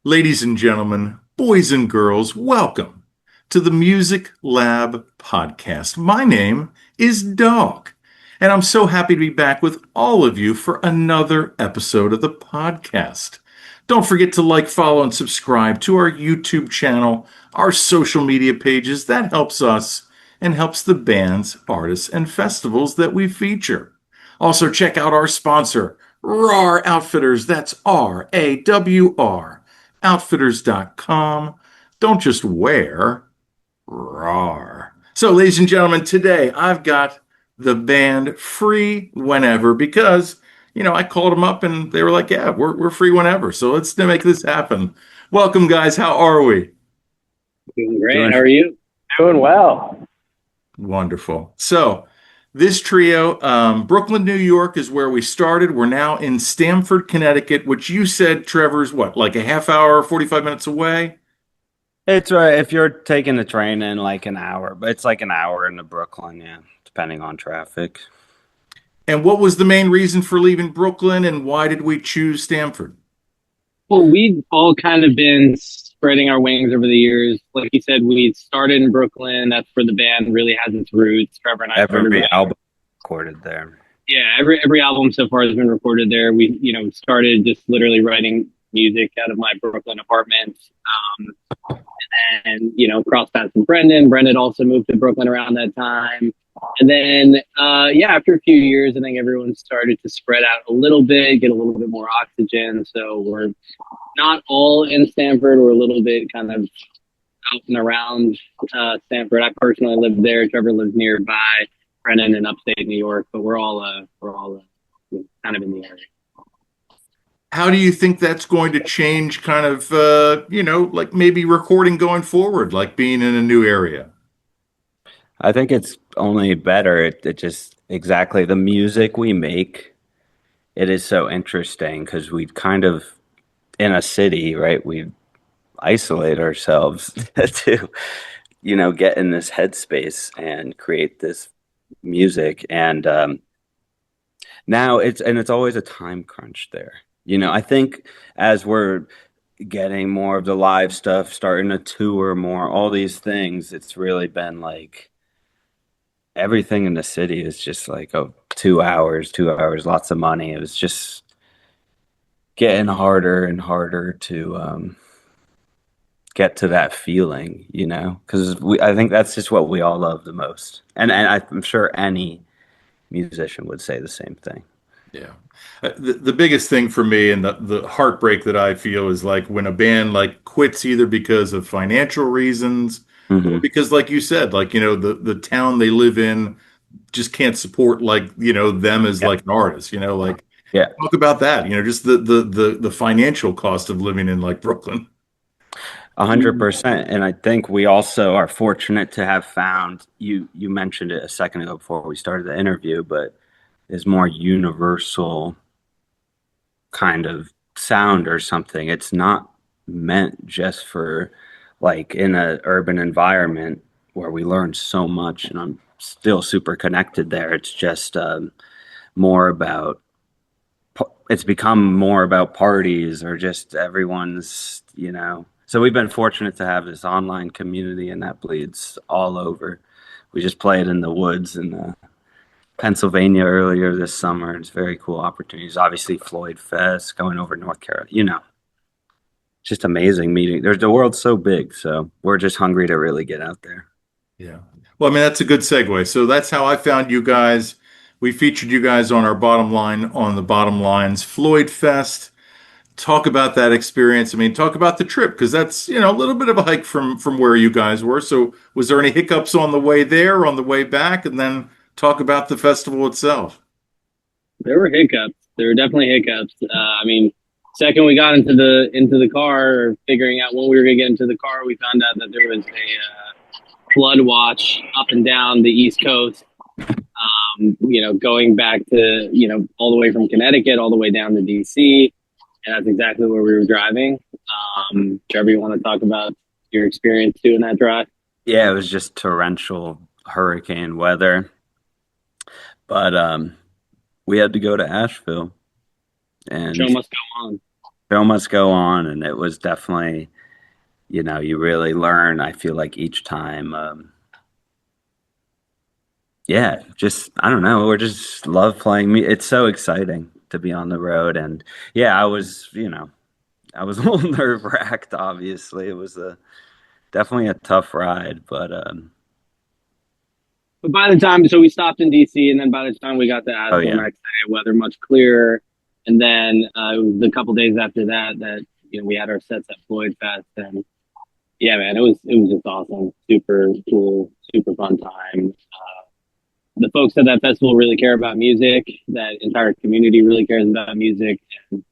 Ladies and gentlemen, boys and girls, welcome to the Music Lab podcast. My name is Dogg, and I'm so happy to be back with all of you for another episode of the podcast. Don't forget to like, follow, and subscribe to our YouTube channel, our social media pages. That helps us and helps the bands, artists, and festivals that we feature. Also, check out our sponsor, RAR Outfitters. That's RAWR outfitters.com. Don't just wear, rawr. So, ladies and gentlemen, today I've got the band free whenever because, I called them up and they were like, yeah, we're free whenever. So let's make this happen. Welcome, guys. How are we? Doing great. Doing How are you? doing well. Wonderful. So, this trio, Brooklyn, New York is where we started. We're now in Stamford, Connecticut, which you said, Trevor's what, like a half hour, 45 minutes away? It's right if you're taking the train in like an hour, but it's like an hour into Brooklyn, yeah, depending on traffic. And what was the main reason for leaving Brooklyn and why did we choose Stamford? Well, we've all kind of been spreading our wings over the years. Like you said, we started in Brooklyn. That's where the band really has its roots. Trevor and I started Every writing. album recorded there. Yeah, every album so far has been recorded there. We, started just literally writing music out of my Brooklyn apartment. And crossed paths with Brendan. Brendan also moved to Brooklyn around that time. And then, after a few years, I think everyone started to spread out a little bit, get a little bit more oxygen. So we're not all in Stanford. We're a little bit kind of out and around Stanford. I personally live there. Trevor lives nearby. Brendan in upstate New York, but we're all kind of in the area. How do you think that's going to change kind of, like maybe recording going forward, like being in a new area? I think it's only better. It just exactly the music we make. It is so interesting because we kind of in a city, right? We isolate ourselves to, get in this headspace and create this music. And now it's always a time crunch there. I think as we're getting more of the live stuff, starting to tour more, all these things, it's really been like everything in the city is just like, oh, 2 hours, lots of money. It was just getting harder and harder to get to that feeling, because I think that's just what we all love the most. And I'm sure any musician would say the same thing. Yeah. The biggest thing for me and the heartbreak that I feel is like when a band like quits either because of financial reasons or Hmm. because, like you said, like, the town they live in just can't support like, them as Yeah. like an artist, like Yeah. talk about that, just the financial cost of living in like Brooklyn. 100%. And I think we also are fortunate to have found you mentioned it a second ago before we started the interview, but is more universal kind of sound or something. It's not meant just for like in an urban environment where we learn so much and I'm still super connected there. It's just more about it's become more about parties or just everyone's. So we've been fortunate to have this online community and that bleeds all over. We just played in the woods in Pennsylvania earlier this summer. It's very cool opportunities. Obviously, Floyd Fest going over North Carolina. Just amazing meeting. The world's so big, so we're just hungry to really get out there. Yeah. Well, I mean, that's a good segue. So that's how I found you guys. We featured you guys on our bottom line on the bottom lines Floyd Fest. Talk about that experience. I mean, talk about the trip because that's, a little bit of a hike from where you guys were. So was there any hiccups on the way there, on the way back, and then talk about the festival itself? There were hiccups. There were definitely hiccups. Second we got into the car, or figuring out when we were gonna get into the car, we found out that there was a flood watch up and down the East Coast. Going back to all the way from Connecticut all the way down to DC, and that's exactly where we were driving. Trevor, you want to talk about your experience doing that drive? Yeah, it was just torrential hurricane weather, but we had to go to Asheville, Show and must go on. show must go on, and it was definitely, you really learn. I feel like each time. Yeah, just I don't know. We're just love playing. It's so exciting to be on the road, and yeah, I was a little nerve wracked. Obviously, it was a definitely a tough ride, but But by the time, so we stopped in DC, and then by the time we got to oh Asheville yeah, next day, weather much clearer. And then it was a couple days after that that we had our sets at Floyd Fest, and yeah, man, it was just awesome, super cool, super fun time. The folks at that festival really care about music. That entire community really cares about music, and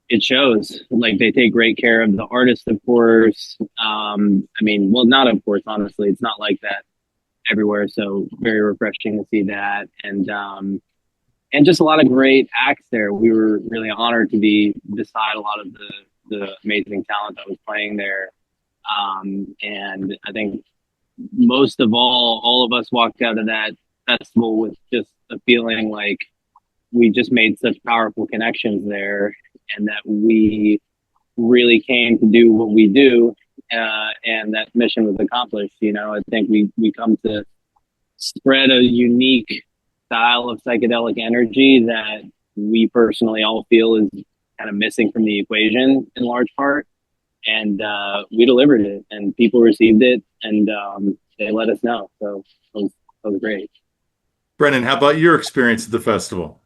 it shows. Like they take great care of the artist, of course. I mean, well, not of course, honestly, it's not like that everywhere. So very refreshing to see that, and just a lot of great acts there. We were really honored to be beside a lot of the amazing talent that was playing there. And I think most of all of us walked out of that festival with just a feeling like we just made such powerful connections there, and that we really came to do what we do, and that mission was accomplished. I think we come to spread a unique style of psychedelic energy that we personally all feel is kind of missing from the equation in large part. And we delivered it, and people received it, and they let us know. So it was great. Brennan, how about your experience at the festival?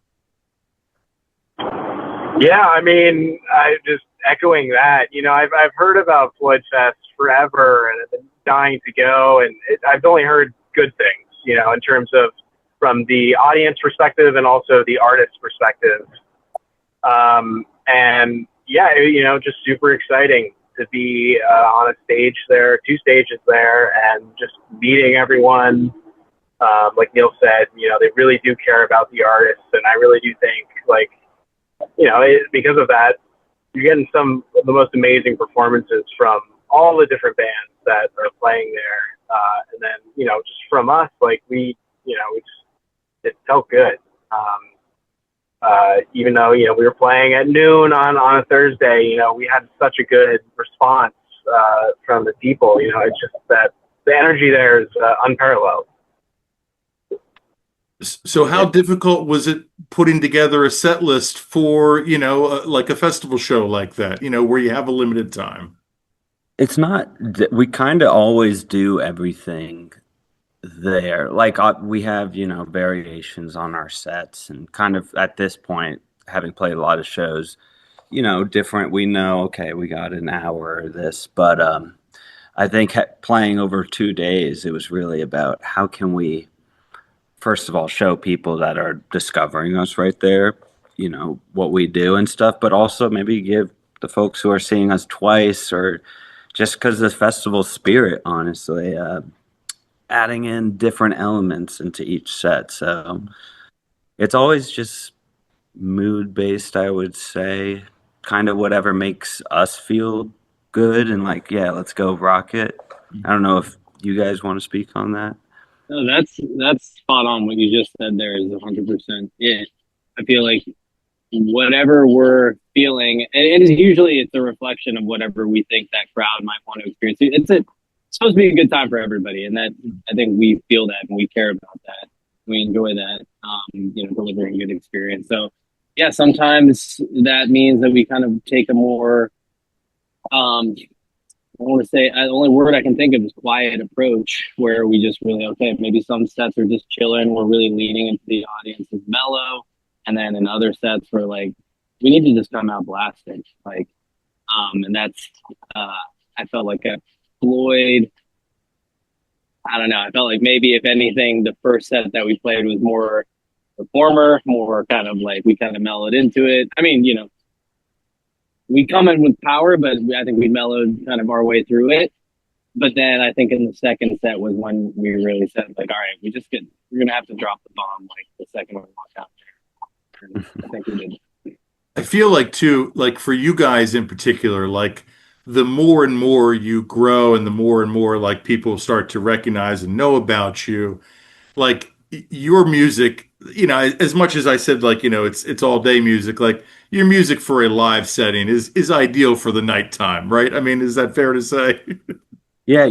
Yeah, I mean, I just echoing that. I've heard about Floyd Fest forever, and I've been dying to go, and I've only heard good things. In terms of from the audience perspective and also the artist perspective. And yeah, just super exciting to be on a stage there, two stages there, and just meeting everyone. Like Neil said, they really do care about the artists, and I really do think, like, because of that, you're getting some of the most amazing performances from all the different bands that are playing there. And then, just from us, like it felt good. Even though, we were playing at noon on a Thursday, we had such a good response from the people. It's just that the energy there is unparalleled. So how difficult was it putting together a set list for, like a festival show like that, where you have a limited time? it's not. We kind of always do everything there. Like we have, variations on our sets, and kind of at this point, having played a lot of shows, different. We know, okay, we got an hour of this, but I think playing over 2 days, it was really about how can we, first of all, show people that are discovering us right there, what we do and stuff, but also maybe give the folks who are seeing us twice, or just because the festival spirit, honestly, adding in different elements into each set. So it's always just mood based, I would say, kind of whatever makes us feel good and like, yeah, let's go rock it. I don't know if you guys want to speak on that. No, that's spot on. What you just said there is 100% it. I feel like whatever we're feeling, and usually it's a reflection of whatever we think that crowd might want to experience. It's supposed to be a good time for everybody, and that I think we feel that and we care about that. We enjoy that, delivering a good experience. So yeah, sometimes that means that we kind of take a more I want to say the only word I can think of is quiet approach, where we just really, okay, maybe some sets are just chilling. We're really leaning into the audience is mellow. And then in other sets, we're like, we need to just come out blasting. Like, and that's, I felt like at Floyd, I don't know. I felt like maybe if anything, the first set that we played was more performer, more kind of like we kind of mellowed into it. I mean, we come in with power, but I think we mellowed kind of our way through it. But then I think in the second set was when we really said, like, all right, we're going to have to drop the bomb like the second we walk out there. And I think we did. I feel like too, like for you guys in particular, like the more and more you grow and the more like people start to recognize and know about you, like your music, as much as I said, like, it's all day music, like your music for a live setting is ideal for the nighttime, right? I mean, is that fair to say? Yeah,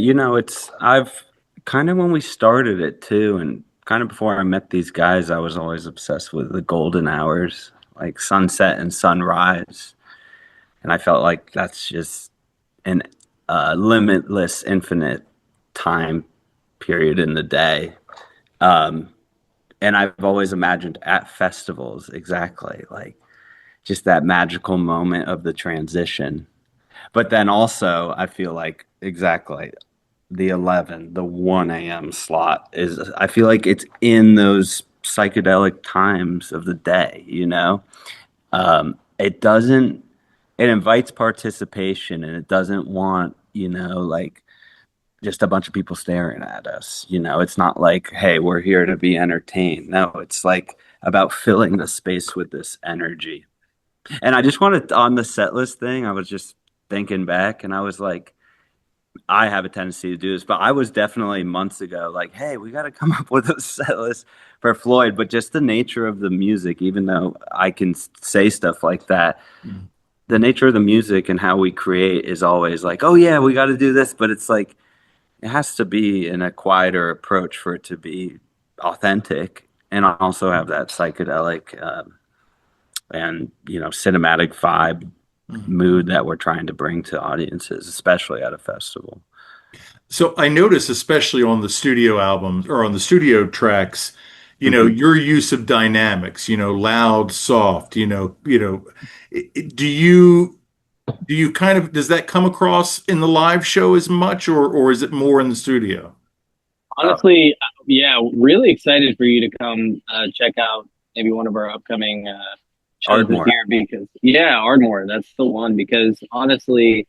I've kind of when we started it too, and kind of before I met these guys, I was always obsessed with the golden hours, like sunset and sunrise. And I felt like that's just an limitless, infinite time period in the day. Um, and I've always imagined at festivals exactly like just that magical moment of the transition. But then also, I feel like exactly the 11, the 1 a.m. slot is, I feel like it's in those psychedelic times of the day, It doesn't, it invites participation and it doesn't want, like just a bunch of people staring at us. It's not like, hey, we're here to be entertained. No, it's like about filling the space with this energy. And I just wanted on the set list thing, I was just thinking back and I was like, I have a tendency to do this, but I was definitely months ago like, hey, we got to come up with a set list for Floyd. But just the nature of the music, even though I can say stuff like that, the nature of the music and how we create is always like, oh, yeah, we got to do this. But it's like, it has to be in a quieter approach for it to be authentic and also have that psychedelic and, cinematic vibe mood that we're trying to bring to audiences, especially at a festival. So I notice, especially on the studio albums or on the studio tracks, Mhm. your use of dynamics, loud, soft, do you kind of, does that come across in the live show as much, or is it more in the studio? Oh, Honestly, yeah, really excited for you to come check out maybe one of our upcoming shows this Ardmore. year because, yeah, Ardmore, that's the one. Because honestly,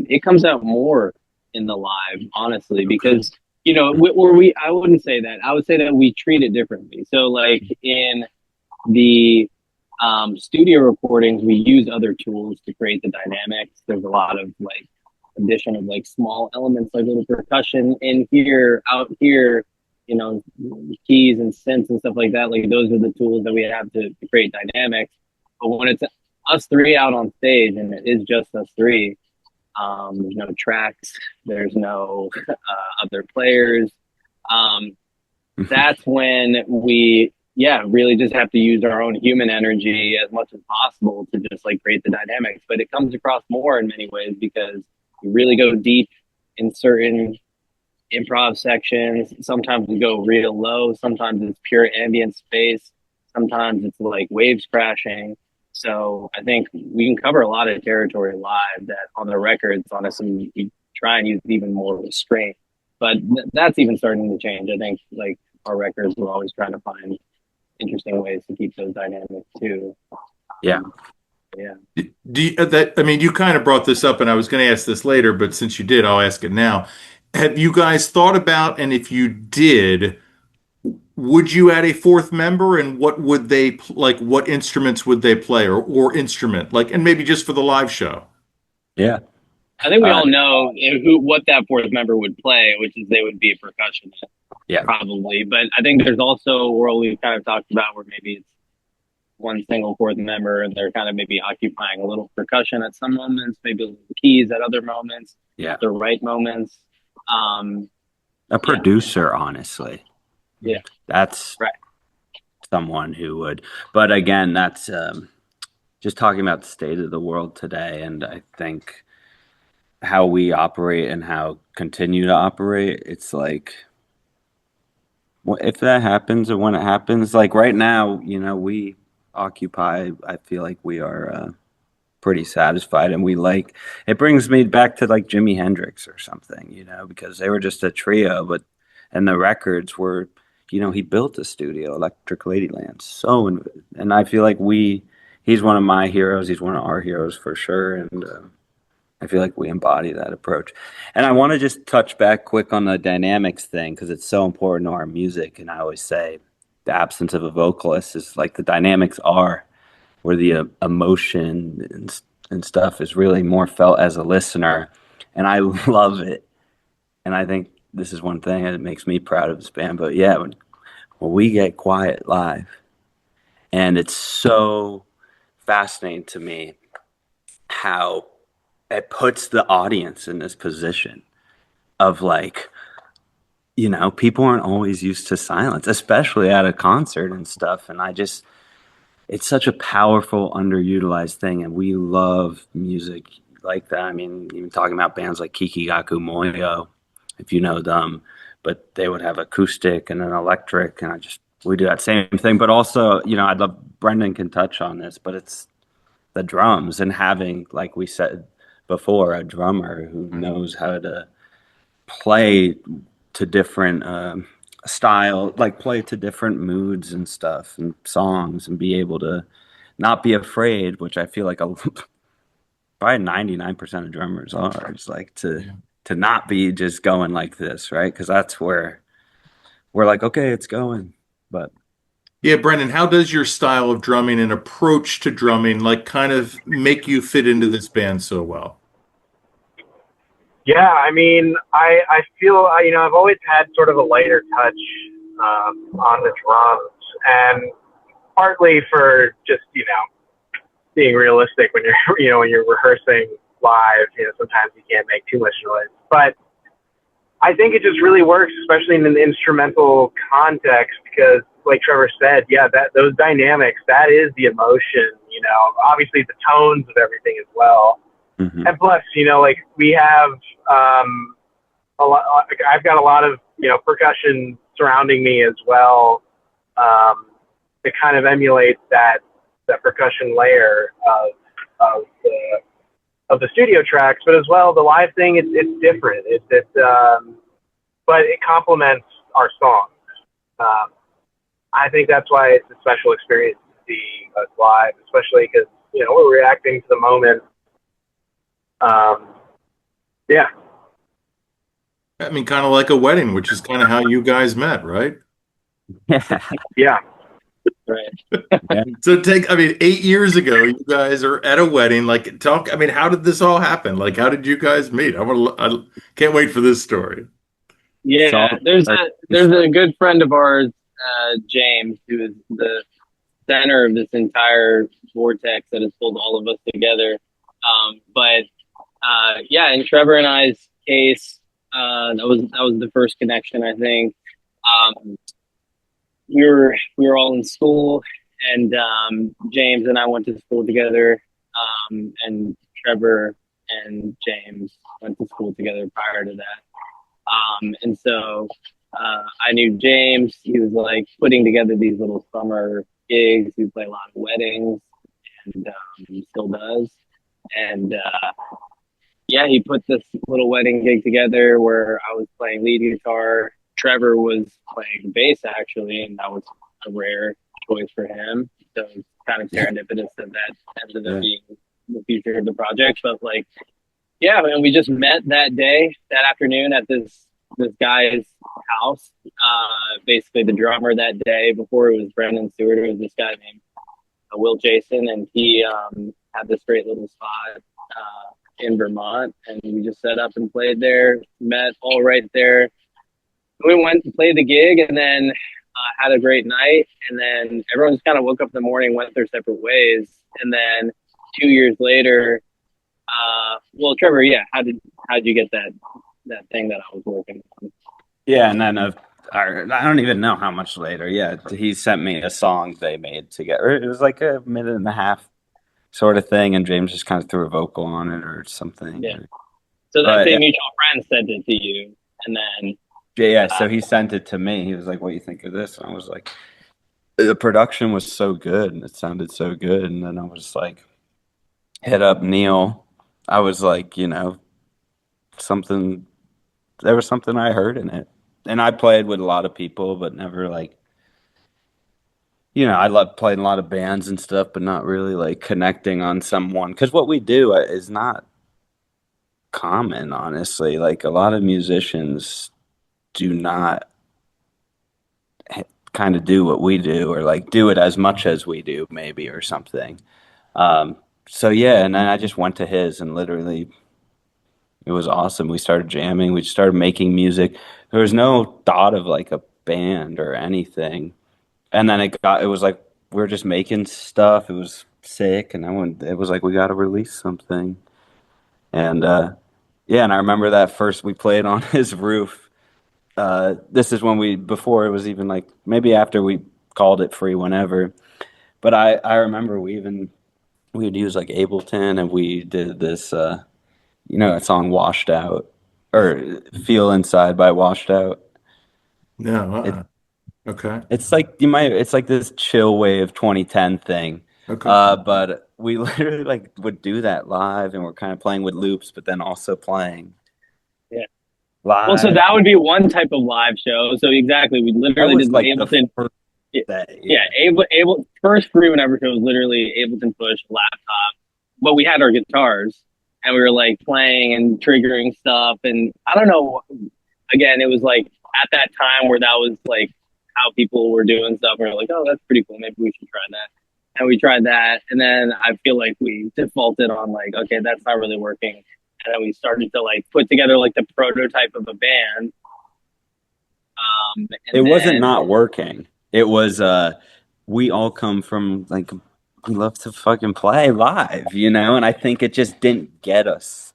it comes out more in the live, honestly, Okay. because, I wouldn't say that. I would say that we treat it differently. So, like in the studio recordings, we use other tools to create the dynamics. There's a lot of like addition of like small elements like little percussion in here, out here, you know, keys and synths and stuff like that. Like those are the tools that we have to create dynamics. But when it's us three out on stage and it is just us three, there's no tracks, there's no other players. Um, that's when we really just have to use our own human energy as much as possible to just like create the dynamics. But it comes across more in many ways because you really go deep in certain improv sections. Sometimes we go real low, sometimes it's pure ambient space, sometimes it's like waves crashing. So I think we can cover a lot of territory live that on the records, honestly, we try and use even more restraint. But that's even starting to change. I think like our records, we're always trying to find interesting ways to keep those dynamics too. Yeah. Yeah. I mean, you kind of brought this up, and I was going to ask this later, but since you did, I'll ask it now. Have you guys thought about, and if you did, would you add a fourth member, and what would like? What instruments would they play, or instrument, like, and maybe just for the live show? Yeah. I think we Uh, all know what that fourth member would play, which is they would be a percussionist, yeah. probably. But I think there's also a world we've kind of talked about where maybe it's one single fourth member and they're kind of maybe occupying a little percussion at some moments, maybe a little keys at other moments, Yeah. the right moments. Um, A yeah, producer, honestly. yeah, That's right. someone who would. But again, that's just talking about the state of the world today. And I think how we operate and how continue to operate, it's like, if that happens or when it happens, like right now, we occupy, I feel like we are pretty satisfied and we like it brings me back to like Jimi Hendrix or something, because they were just a trio, but and the records were, he built a studio, Electric Ladyland. And I feel like he's one of my heroes, he's one of our heroes for sure. And I feel like we embody that approach. And I want to just touch back quick on the dynamics thing because it's so important to our music. And I always say the absence of a vocalist is like the dynamics are where the emotion and stuff is really more felt as a listener. And I love it. And I think this is one thing that makes me proud of this band. But yeah, Well, we get quiet live. And it's so fascinating to me how it puts the audience in this position of like, people aren't always used to silence, especially at a concert and stuff. And it's such a powerful, underutilized thing. And we love music like that. I mean, even talking about bands like Kikigaku Moyo, if you know them, but they would have acoustic and an electric. And we do that same thing. But also, I'd love, Brendan can touch on this, but it's the drums and having, like we said before, a drummer who knows how to play to different style, like play to different moods and stuff and songs, and be able to not be afraid, which I feel like probably 99% of drummers are. It's like to not be just going like this, right? Because that's where we're like, okay, it's going. But Yeah, Brendan, how does your style of drumming and approach to drumming like kind of make you fit into this band so well? Yeah, I mean, I feel, I've always had sort of a lighter touch on the drums, and partly for just, being realistic when you're, when you're rehearsing live, sometimes you can't make too much noise. But I think it just really works, especially in an instrumental context, because like Trevor said, yeah, those dynamics, that is the emotion, obviously the tones of everything as well. mm-hmm. And plus, like we have a lot, I've got a lot of, percussion surrounding me as well, to kind of emulate that percussion layer of the studio tracks, but as well the live thing, it's different. But it complements our songs. I think that's why it's a special experience to see us live, especially because we're reacting to the moment. Yeah. I mean, kind of like a wedding, which is kind of how you guys met, right? Yeah. Right. So 8 years ago, you guys are at a wedding. Like, how did this all happen? Like, how did you guys meet? I can't wait for this story. Yeah, there's a good friend of ours, James, who is the center of this entire vortex that has pulled all of us together. In Trevor and I's case, that was the first connection, I think. We were all in school, and James and I went to school together, and Trevor and James went to school together prior to that. And so I knew James. He was like putting together these little summer gigs. He played a lot of weddings, and he still does. And he put this little wedding gig together where I was playing lead guitar. Trevor was playing bass, actually, and that was a rare choice for him. So it's kind of serendipitous that ended up being the future of the project. But man, we just met that afternoon at this guy's house. Basically, the drummer that day, before it was Brendan Stewart, it was this guy named Will Jason, and he had this great little spot in Vermont, and we just set up and played there. Met all right there. We went to play the gig, and then had a great night, and then everyone just kind of woke up in the morning, went their separate ways, and then 2 years later, Trevor, how'd you get that thing that I was working on? Yeah, and then I don't even know how much later. Yeah, he sent me a song they made together. It was like a minute and a half sort of thing, and James just kind of threw a vocal on it or something. Yeah. So that same mutual friend sent it to you, and then so he sent it to me. He was like, "What do you think of this?" And I was like, "The production was so good, and it sounded so good." And then I was like, hit up Neil. I was like, something. There was something I heard in it, and I played with a lot of people, but never like, I love playing a lot of bands and stuff, but not really like connecting on someone. Because what we do is not common, honestly. Like a lot of musicians do not kind of do what we do, or like do it as much as we do, maybe, or something. And then I just went to his, and literally it was awesome. We started jamming, we started making music. There was no thought of like a band or anything. And then it was like we were just making stuff. It was sick, and it was like we got to release something. And yeah, and I remember that first we played on his roof. This is when before it was even like maybe after we called it free whenever. But I remember we would use like Ableton, and we did this that song Washed Out or Feel Inside by Washed Out. No, It okay. it's like it's like this chill wave 2010 thing. Okay. But we literally like would do that live, and we're kind of playing with loops, but then also playing Yeah. Well, so live. that would be one type of live show. So exactly, we That literally was did like the Ableton. first Yeah, day. yeah, able first free whenever show was literally Ableton push laptop, but we had our guitars and we were like playing and triggering stuff, and I don't know. Again, it was like at that time where that was like how people were doing stuff. We were like, oh, that's pretty cool. Maybe we should try that. And we tried that, and then I feel like we defaulted on like, okay, that's not really working. And then we started to like put together like the prototype of a band. It And wasn't then not working. It was we all come from like we love to fucking play live, and I think it just didn't get us.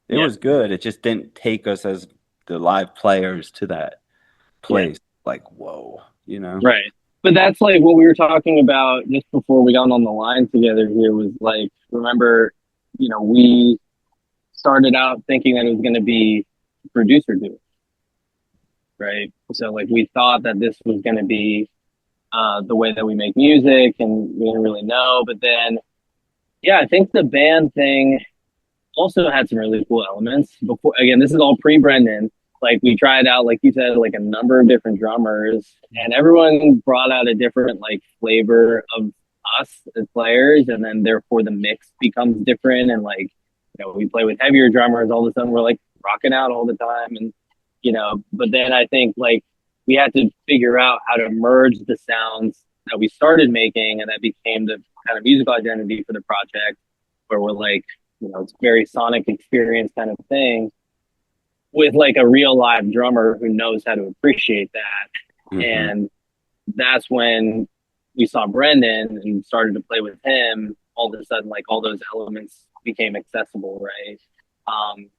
It yeah, was good. It just didn't take us as the live players to that yeah. place. Like, whoa. Right. But that's like what we were talking about just before we got on the line together here was like, remember, we started out thinking that it was going to be producer do it, right? So like we thought that this was going to be the way that we make music and we didn't really know. But then, yeah, I think the band thing also had some really cool elements. Before, again, this is all pre-Brendan. Like we tried out, like you said, like a number of different drummers, and everyone brought out a different like flavor of us as players, and then therefore the mix becomes different. And like, we play with heavier drummers. All of a sudden, we're like rocking out all the time, and But then I think like we had to figure out how to merge the sounds that we started making, and that became the kind of musical identity for the project, where we're like, it's a very sonic experience kind of thing with like a real live drummer who knows how to appreciate that. Hmm. And that's when we saw Brendan and started to play with him. All of a sudden, like all those elements became accessible, right? Um,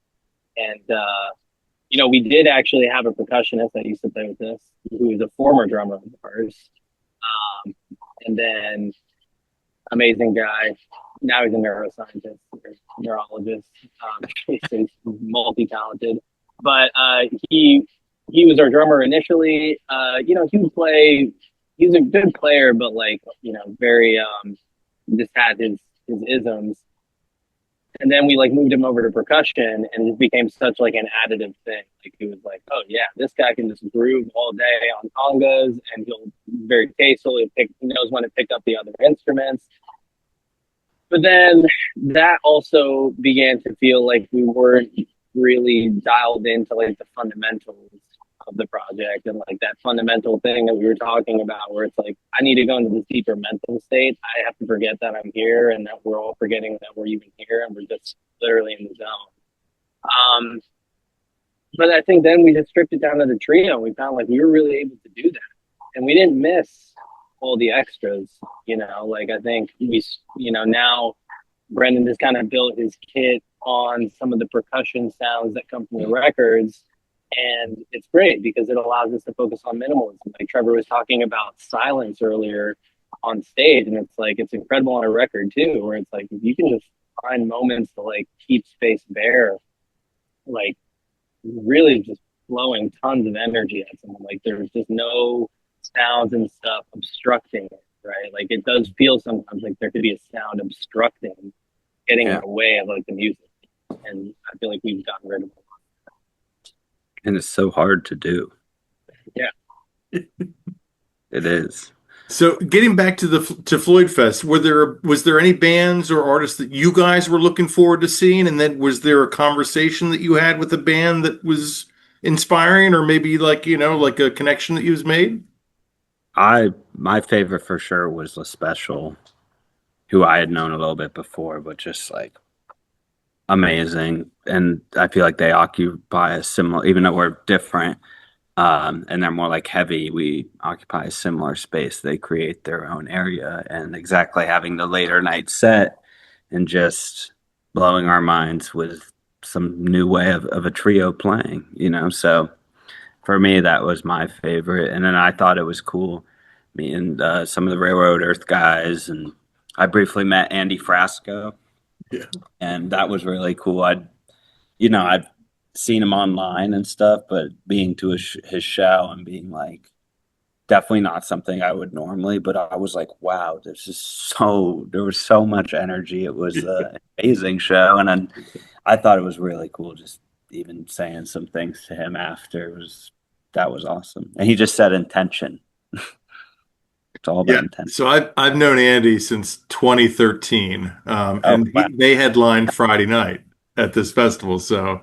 and we did actually have a percussionist that used to play with us, who was a former drummer of ours. And then amazing guy. Now he's a neuroscientist, or neurologist. He's multi-talented, but he was our drummer initially. He would play. He's a good player, but like very just had his isms. And then we like moved him over to percussion, and it became such like an additive thing. Like he was like, oh yeah, this guy can just groove all day on congas, and he'll very tasteful. He knows when to pick up the other instruments. But then that also began to feel like we weren't really dialed into like the fundamentals of the project, and like that fundamental thing that we were talking about, where it's like, I need to go into this deeper mental state. I have to forget that I'm here, and that we're all forgetting that we're even here, and we're just literally in the zone. But I think then we just stripped it down to the trio, and we found like we were really able to do that, and we didn't miss all the extras. Like I think now Brendan has kind of built his kit on some of the percussion sounds that come from the records. And it's great because it allows us to focus on minimalism. Like Trevor was talking about silence earlier on stage, and it's like, it's incredible on a record too, where it's like, if you can just find moments to like keep space bare, like really just flowing tons of energy at someone. Like there's just no sounds and stuff obstructing it, right? Like it does feel sometimes like there could be a sound obstructing, getting in Yeah. the way of like the music. And I feel like we've gotten rid of it. And it's so hard to do. Yeah. It is. So getting back to Floyd Fest, was there any bands or artists that you guys were looking forward to seeing? And then was there a conversation that you had with a band that was inspiring, or maybe like, like a connection that you was made? My favorite for sure was the Special, who I had known a little bit before, but just like amazing. And I feel like they occupy a similar, even though we're different, And they're more like heavy. We occupy a similar space. They create their own area, and exactly having the later night set and just blowing our minds with some new way of a trio playing, you know. So for me, that was my favorite. And then I thought it was cool. Me and some of the Railroad Earth guys, and I briefly met Andy Frasco, Yeah. and that was really cool. I've seen him online and stuff, but being to his show and being like, definitely not something I would normally, but I was like, wow, there was so much energy. It was an amazing show. And then I thought it was really cool. Just even saying some things to him after that was awesome. And he just said intention. It's all Yeah. about intention. So I've known Andy since 2013, Oh, and wow. they headlined Friday night at this festival. So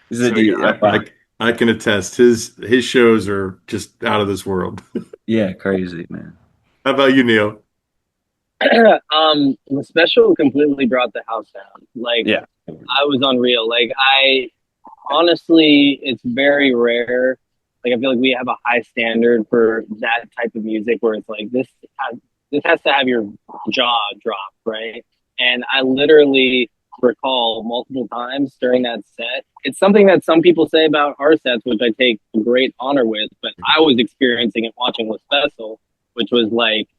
yeah, Oh, wow. I can attest his shows are just out of this world. Yeah, crazy, man. How about you, Neil? The special completely brought the house down. Like, Yeah. I was unreal. Like, I honestly, it's very rare. Like, I feel like we have a high standard for that type of music where it's like this has to have your jaw drop, right? And I literally recall multiple times during that set. It's something that some people say about our sets, which I take great honor with, but I was experiencing it watching with Special, which was like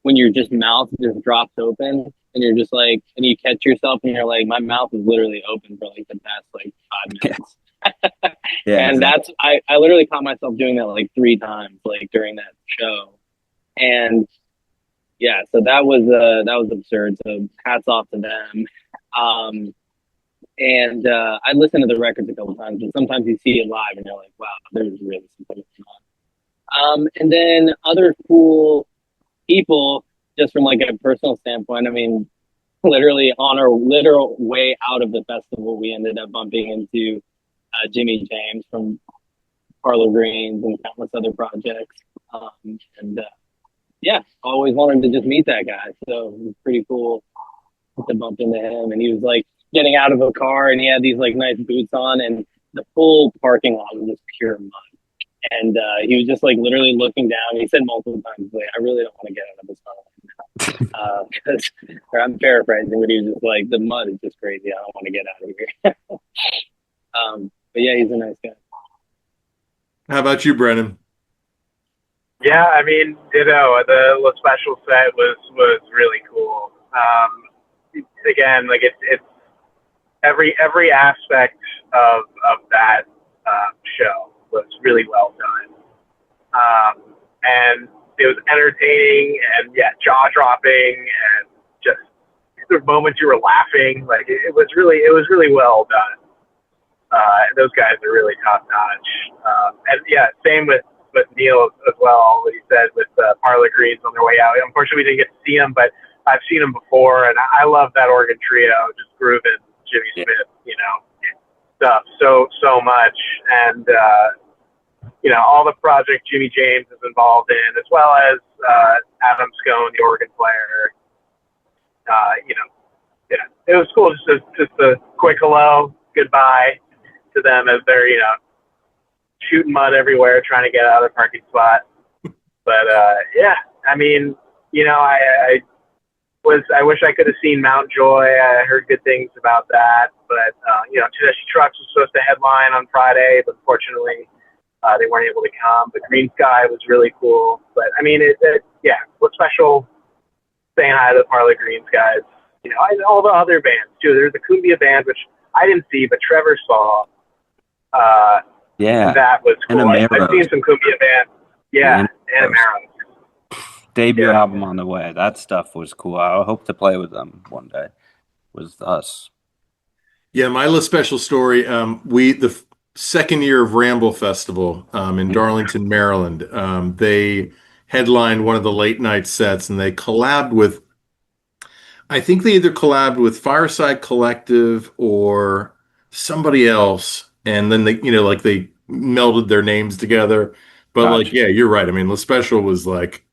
when your just mouth just drops open and you're just like, and you catch yourself and you're like, my mouth is literally open for like the past like 5 minutes. Yeah, And exactly. I literally caught myself doing that like 3 times, like during that show. And yeah, so that was absurd. So hats off to them. Um, and I listened to the records a couple times, but sometimes you see it live and you're like, wow, there's really something going on. And then other cool people, just from like a personal standpoint, I mean, literally on our literal way out of the festival, we ended up bumping into Jimmy James from Parlor Greens and countless other projects. And yeah, always wanted to just meet that guy. So it was pretty cool to bump into him. And he was like getting out of a car and he had these like nice boots on and the full parking lot was just pure mud. And he was just like literally looking down. He said multiple times, like, I really don't want to get out of this tunnel. Because I'm paraphrasing, but he was just like, the mud is just crazy. I don't want to get out of here. But yeah, he's a nice guy. How about you, Brennan? Yeah, I mean, the La Special set was really cool. Again, like it's every aspect of that show was really well done, and it was entertaining and yeah, jaw dropping and just there were moments you were laughing. Like it was really well done. Those guys are really top notch. And yeah, same with Neil as well. What he said with Parlor Greens on their way out. Unfortunately, we didn't get to see them, but I've seen them before, and I love that organ trio, just grooving Jimmy Yeah. Smith, stuff so much, and all the projects Jimmy James is involved in, as well as Adam Scone, the organ player. Yeah, it was cool. Just a quick hello, goodbye to them as they're shooting mud everywhere, trying to get out of the parking spot. But yeah, I mean, I wish I could have seen Mount Joy. I heard good things about that, but Tedeschi Trucks was supposed to headline on Friday, but unfortunately they weren't able to come. But Green Sky was really cool. But I mean, yeah, what's special saying hi to the Parlor Greens guys. All the other bands too. There's a cumbia band which I didn't see, but Trevor saw. Yeah. That was cool. I've Anamero. seen some cumbia bands. Yeah, Anamero. Debut Yeah. album on the way. That stuff was cool. I hope to play with them one day. With us. Yeah, my little special story. The second year of Ramble Festival in Darlington, Maryland. They headlined one of the late night sets, and they collabed with. I think they either collabed with Fireside Collective or somebody else, and then they melded their names together. But Gotcha. yeah, you're right. I mean, the special was like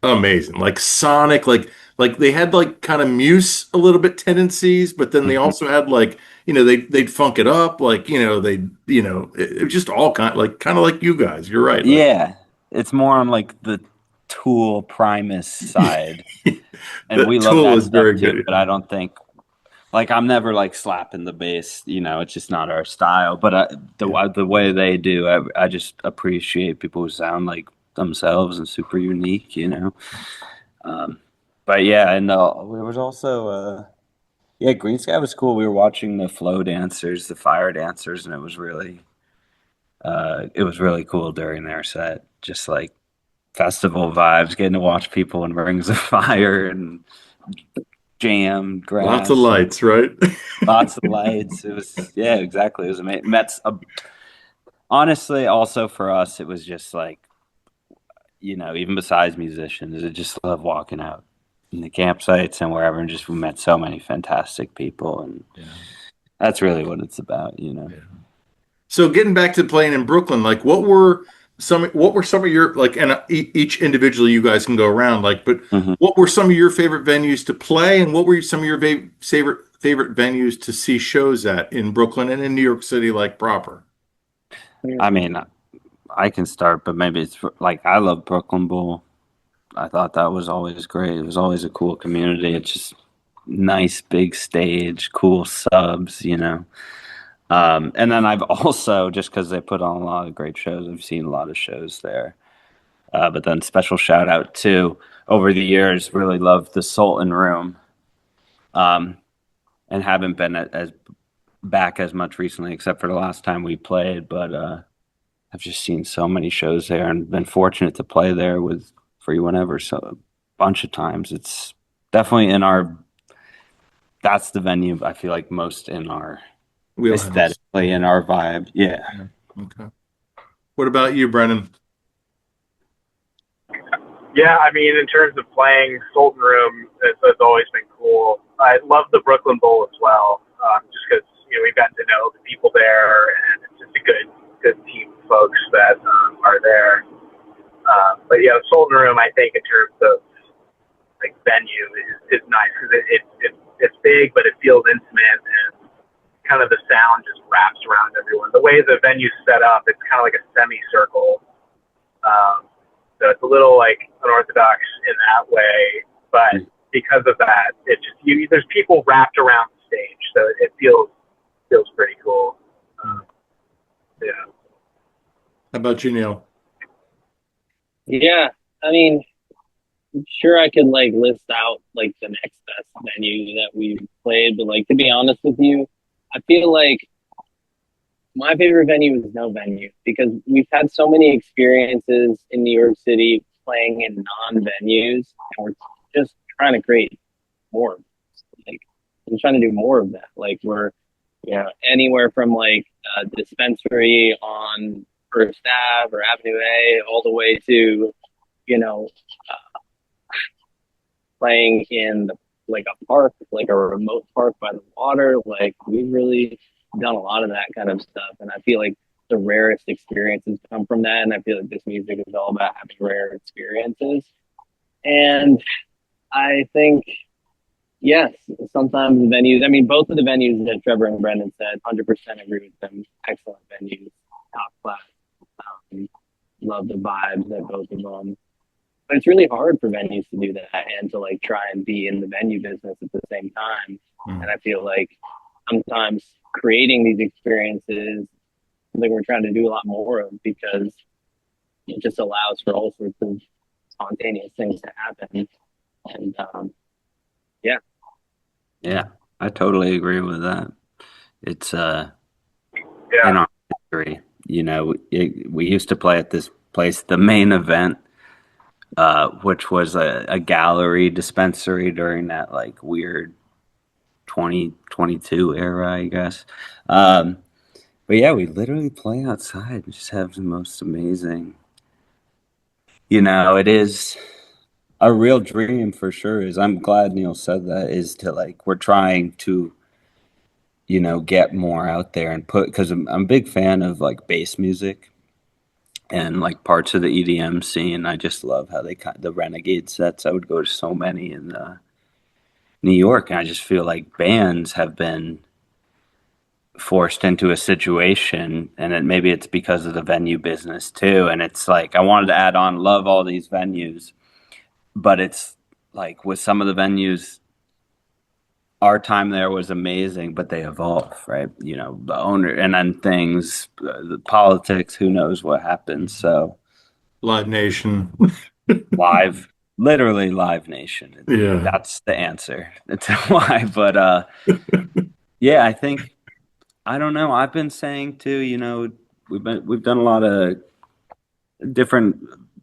amazing, like Sonic, like like they had like kind of muse a little bit tendencies, but then they Mhm. also had like, they'd funk it up, like, it was just all kind of like you guys. You're right. Like, Yeah, it's more on like the Tool Primus side, and that we love Tool that is stuff very too. good. But I don't think like I'm never like slapping the bass. It's just not our style. But Yeah. the way they do, I just appreciate people who sound like themselves and super unique. Um, but yeah, and there was also yeah, Green Sky was cool. We were watching the flow dancers, the fire dancers, and it was really cool during their set. Just like festival vibes, getting to watch people in rings of fire and jam Lots of grass and lights, right? lots of lights. It was, yeah, exactly. It was amazing. Honestly, also for us, it was just like, even besides musicians, I just love walking out in the campsites and wherever, and just we met so many fantastic people, and Yeah. that's really what it's about. Yeah. So getting back to playing in Brooklyn, like what were some of your like, and each individually you guys can go around, like, but hmm what were some of your favorite venues to play, and what were some of your favorite venues to see shows at in Brooklyn and in New York City, like proper? I mean, I can start, but maybe it's like I love Brooklyn Bowl. I thought that was always great. It was always a cool community. It's just nice big stage, cool subs. And then I've also, just because they put on a lot of great shows, I've seen a lot of shows there. But then special shout out to over the years, really loved the Sultan Room, um, and haven't been as back as much recently, except for the last time we played. But I've just seen so many shows there and been fortunate to play there with Free Whenever so a bunch of times. It's definitely that's the venue I feel like most in our Wheelhouse. aesthetically in our vibe. Yeah. Yeah. Okay. What about you, Brennan? Yeah, I mean, in terms of playing Sultan Room, it's always been cool. I love the Brooklyn Bowl as well, just because we've gotten to know the people there, and it's just a good team of folks that are there. But yeah, Sultan Room, I think in terms of like venue is nice because it's big, but it feels intimate, and kind of the sound just wraps around everyone. The way the venue's set up, it's kind of like a semicircle. Um, so it's a little like unorthodox in that way, but because of that, it just there's people wrapped around the stage, so it feels pretty cool. Yeah. How about you, Neil? Yeah, I mean, I'm sure I could like list out like the next best venue that we've played, but like to be honest with you, I feel like my favorite venue is no venue because we've had so many experiences in New York City playing in non-venues, and we're just trying to create more. Like, I'm trying to do more of that. Like, we're, anywhere from like a dispensary on First Ave or Avenue A, all the way to, you know, playing in like a park, like a remote park by the water. Like, we've really done a lot of that kind of stuff, and I feel like the rarest experiences come from that. And I feel like this music is all about having rare experiences. And I think, yes, sometimes the venues. I mean, both of the venues that Trevor and Brendan said, 100% agree with them. Excellent venues, top class. Um, love the vibes at both of them. But it's really hard for venues to do that and to like try and be in the venue business at the same time. Mm. And I feel like sometimes creating these experiences, like we're trying to do a lot more of because it just allows for all sorts of spontaneous things to happen. And yeah. Yeah. I totally agree with that. It's Yeah. in our history, we used to play at this place, the main event, which was a gallery dispensary during that like weird 2022 era, I guess. But yeah, we literally play outside and just have the most amazing. It is a real dream for sure. Is I'm glad Neil said that. Is to like we're trying to get more out there and put because I'm a big fan of like bass music and like parts of the EDM scene. I just love how the Renegade sets. I would go to so many New York, and I just feel like bands have been forced into a situation, and maybe it's because of the venue business too. And it's like I wanted to add on, love all these venues, but it's like with some of the venues, our time there was amazing, but they evolve, right? The owner, and then things, the politics, who knows what happens. So Live Nation. live, literally Live Nation. Yeah. That's the answer to why. But yeah, I think I don't know. I've been saying too, we've done a lot of different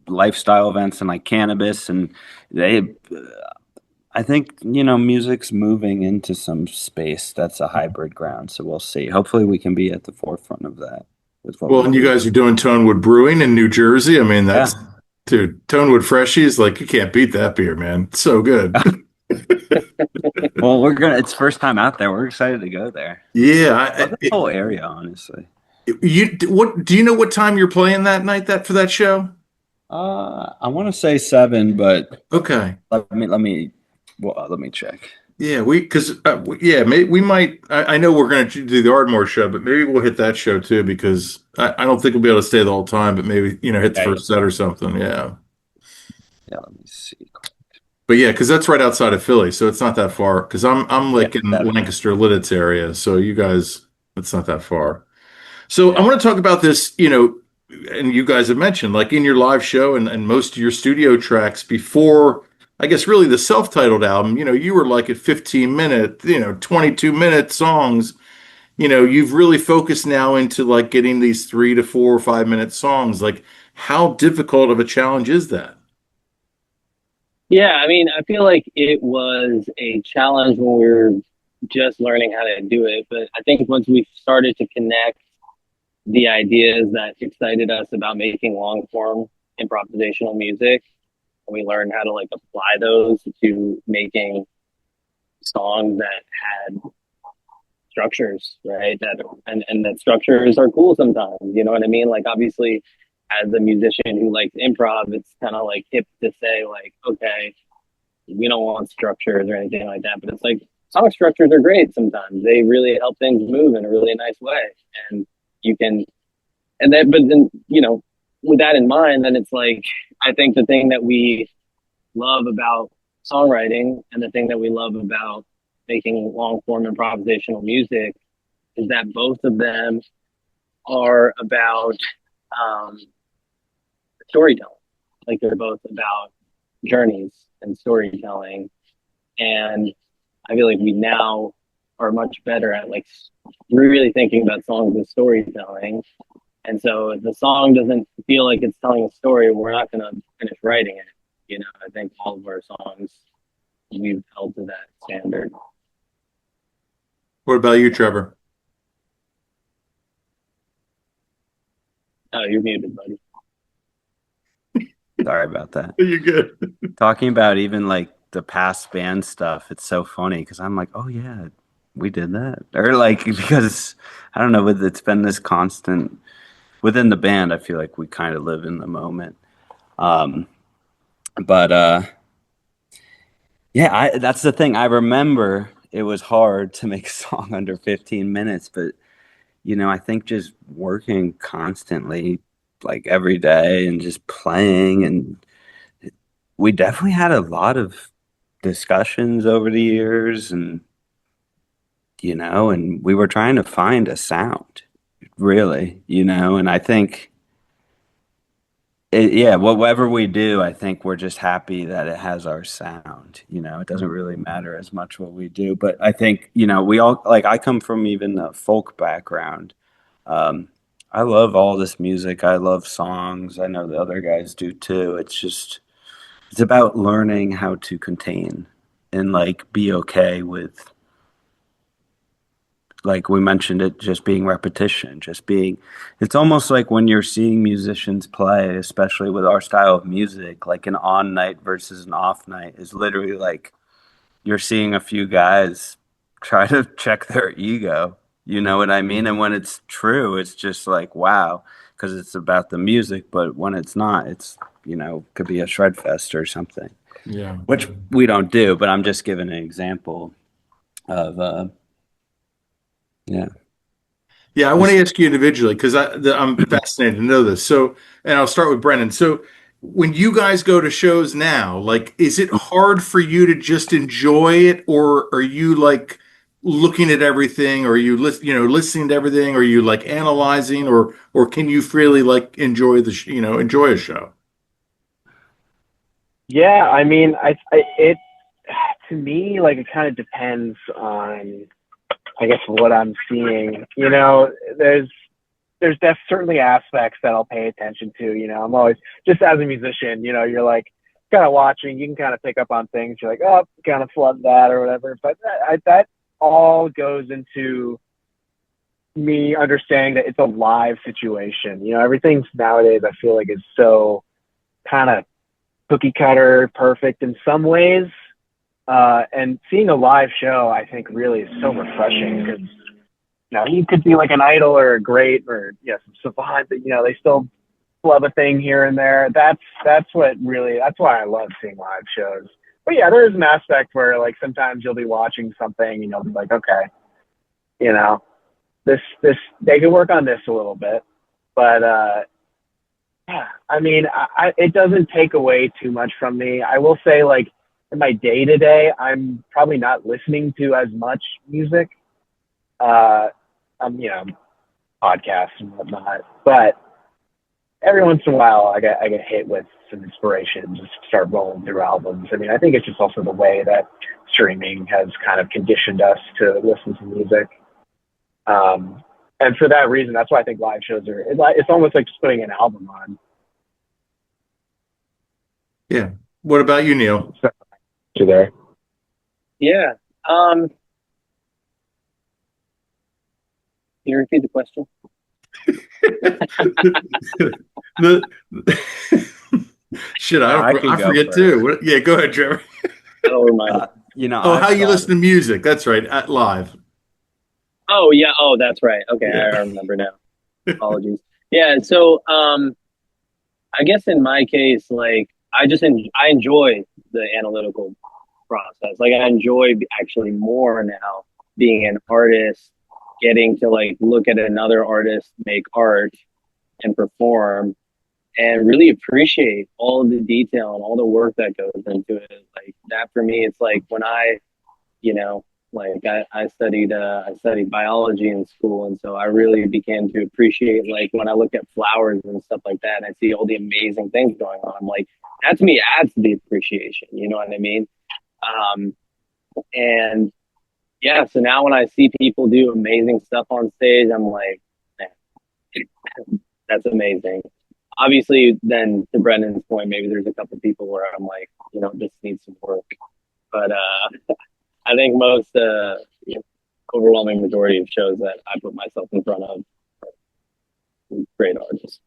lifestyle events and like cannabis, and they I think, music's moving into some space that's a hybrid ground. So we'll see. Hopefully we can be at the forefront of that with what Well, we and you do. guys are doing Tonewood Brewing in New Jersey. I mean, Yeah. dude, Tonewood Freshies, like you can't beat that beer, man. It's so good. Well, it's first time out there. We're excited to go there. Yeah. Love the whole area, honestly. What do you know what time you're playing that night for that show? I want to say 7, but Okay. let me check. Yeah, we might. I know we're going to do the Ardmore show, but maybe we'll hit that show too because I don't think we'll be able to stay the whole time. But maybe hit the Yeah, first set or something. Yeah, yeah. Let me see. but yeah, because that's right outside of Philly, so it's not that far. Because I'm Yeah, like in 7. Lancaster, Lidditz area, so you guys, it's not that far. So I Yeah, want to talk about this. And you guys have mentioned like in your live show and most of your studio tracks before. I guess really the self-titled album, you were like at 15 minute, 22-minute songs. You've really focused now into like getting these 3 to 4 or 5 minute songs. Like, how difficult of a challenge is that? Yeah, I mean, I feel like it was a challenge when we were just learning how to do it. But I think once we started to connect the ideas that excited us about making long form improvisational music, and we learned how to like apply those to making songs that had structures, right? And that structures are cool sometimes. You know what I mean? Like obviously, as a musician who likes improv, it's kind of like hip to say like, okay, we don't want structures or anything like that. But it's like song structures are great sometimes. They really help things move in a really nice way, and you can and then but then with that in mind, then it's like I think the thing that we love about songwriting and the thing that we love about making long form improvisational music is that both of them are about um, storytelling. Like they're both about journeys and storytelling. And I feel like we now are much better at like really thinking about songs as storytelling. And so if the song doesn't feel like it's telling a story, we're not going to finish writing it. I think all of our songs, we've held to that standard. What about you, Trevor? Oh, you're muted, buddy. Sorry about that. You're good. Talking about even like the past band stuff, it's so funny because I'm like, oh yeah, we did that, or like because I don't know, it's been this constant within the band. I feel like we kind of live in the moment. Um, but yeah, that's the thing. I remember it was hard to make a song under 15 minutes, but I think just working constantly, like every day, and just playing, and we definitely had a lot of discussions over the years, and we were trying to find a sound, really, and I think yeah, whatever we do, I think we're just happy that it has our sound. It doesn't really matter as much what we do, but I think, we all like, I come from even a folk background. Um, I love all this music. I love songs. I know the other guys do too. It's about learning how to contain and like be okay with, like we mentioned, it just being repetition, it's almost like when you're seeing musicians play, especially with our style of music, like an on night versus an off night is literally like you're seeing a few guys try to check their ego. You know what I mean? And when it's true, it's just like, wow, because it's about the music. But when it's not, it's, could be a shred fest or something. Yeah. which we don't do, but I'm just giving an example of yeah. Yeah, I want to ask you individually because I'm fascinated to know this. So, and I'll start with Brennan. So, when you guys go to shows now, like, is it hard for you to just enjoy it, or are you like looking at everything, or are you listening to everything, or are you like analyzing, or can you freely like enjoy enjoy a show? Yeah, I mean, it to me, like, it kind of depends on, I guess, what I'm seeing. There's certainly aspects that I'll pay attention to. I'm always, just as a musician, you're like kind of watching, you can kind of pick up on things. You're like, oh, kind of flood that or whatever. But that all goes into me understanding that it's a live situation. Everything nowadays I feel like is so kind of cookie cutter perfect in some ways. And seeing a live show, I think, really is so refreshing because you could be like an idol or a great or some savant, but they still love a thing here and there. That's why I love seeing live shows. But yeah, there is an aspect where like sometimes you'll be watching something and you'll be like, okay, you know, this they could work on this a little bit, but yeah, I mean, it doesn't take away too much from me. I will say, like, in my day to day, I'm probably not listening to as much music. Uh, podcasts and whatnot, but every once in a while, I get hit with some inspiration, just start rolling through albums. I mean, I think it's just also the way that streaming has kind of conditioned us to listen to music. And for that reason, that's why I think live shows it's almost like just putting an album on. Yeah. What about you, Neil? So, you there? Yeah. Can you repeat the question? the, Shit, I forget too. Yeah, go ahead, Trevor. I don't remind Oh, how you listen to music? That's right, at live. Oh yeah. Oh, that's right. Okay, Yeah. I remember now. Apologies. Yeah. So, I guess in my case, like, I enjoy the analytical process. Like, I enjoy actually more now being an artist, getting to like look at another artist make art and perform, and really appreciate all of the detail and all the work that goes into it. Like that for me, it's like when you know, like I studied biology in school, and so I really began to appreciate, like, when I look at flowers and stuff like that, and I see all the amazing things going on. I'm like, that to me adds to the appreciation. You know what I mean? And yeah, so now when I see people do amazing stuff on stage, I'm like, man, that's amazing. Obviously, then to Brendan's point, maybe there's a couple people where I'm like, this needs some work. But I think most overwhelming majority of shows that I put myself in front of are great artists.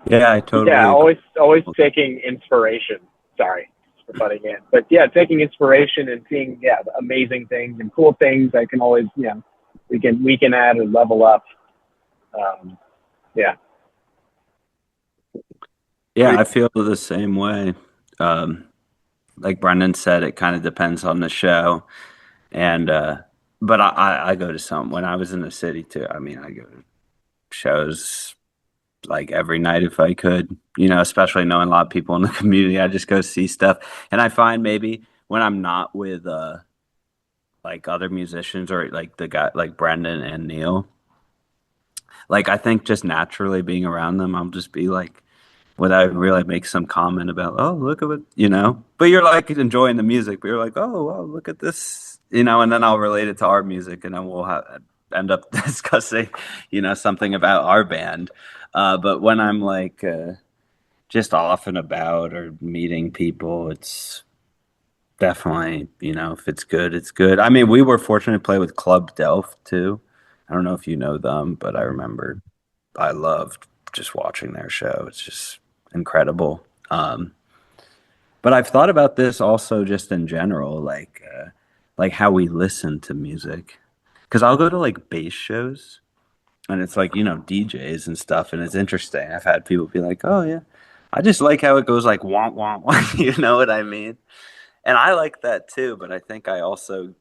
Yeah, I totally Yeah, agree. always taking inspiration. Sorry for butting in, but yeah, taking inspiration and seeing amazing things and cool things that can always we can add and level up. Yeah. Yeah, I feel the same way. Like Brendan said, it kind of depends on the show. And but I go to some when I was in the city too. I mean, I go to shows like every night if I could, especially knowing a lot of people in the community. I just go see stuff. And I find maybe when I'm not with like other musicians or like the guy like Brendan and Neil, like I think just naturally being around them, I'll just be like without really make some comment about, oh, look at it. But you're like enjoying the music, but you're like, oh, wow, look at this, and then I'll relate it to our music, and then we'll end up discussing, something about our band. But when I'm like just off and about or meeting people, it's definitely, if it's good, it's good. I mean, we were fortunate to play with Club Delft too. I don't know if you know them, but I remember I loved just watching their show. It's just incredible. But I've thought about this also just in general, like how we listen to music. Because I'll go to like bass shows, and it's like DJs and stuff, and it's interesting. I've had people be like, "Oh yeah," I just like how it goes like womp womp womp. You know what I mean? And I like that too, but I think I also,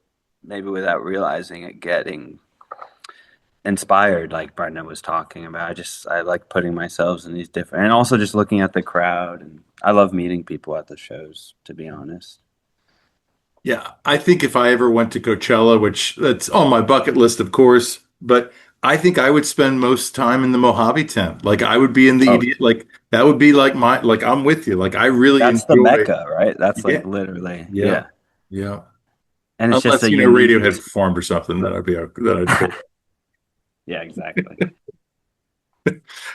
maybe without realizing it, getting inspired, like Brendan was talking about. I like putting myself in these different, and also just looking at the crowd. And I love meeting people at the shows, to be honest. Yeah, I think if I ever went to Coachella, which that's on my bucket list, of course, but I think I would spend most time in the Mojave tent. Like I would be in the Oh, ED, like that would be like like I'm with you. Like I really that's the enjoy. Mecca, right? That's Yeah, like literally, yeah, yeah. yeah. And it's just Unless, a unique Radiohead experience. performed or something, that I'd pull. Yeah, exactly.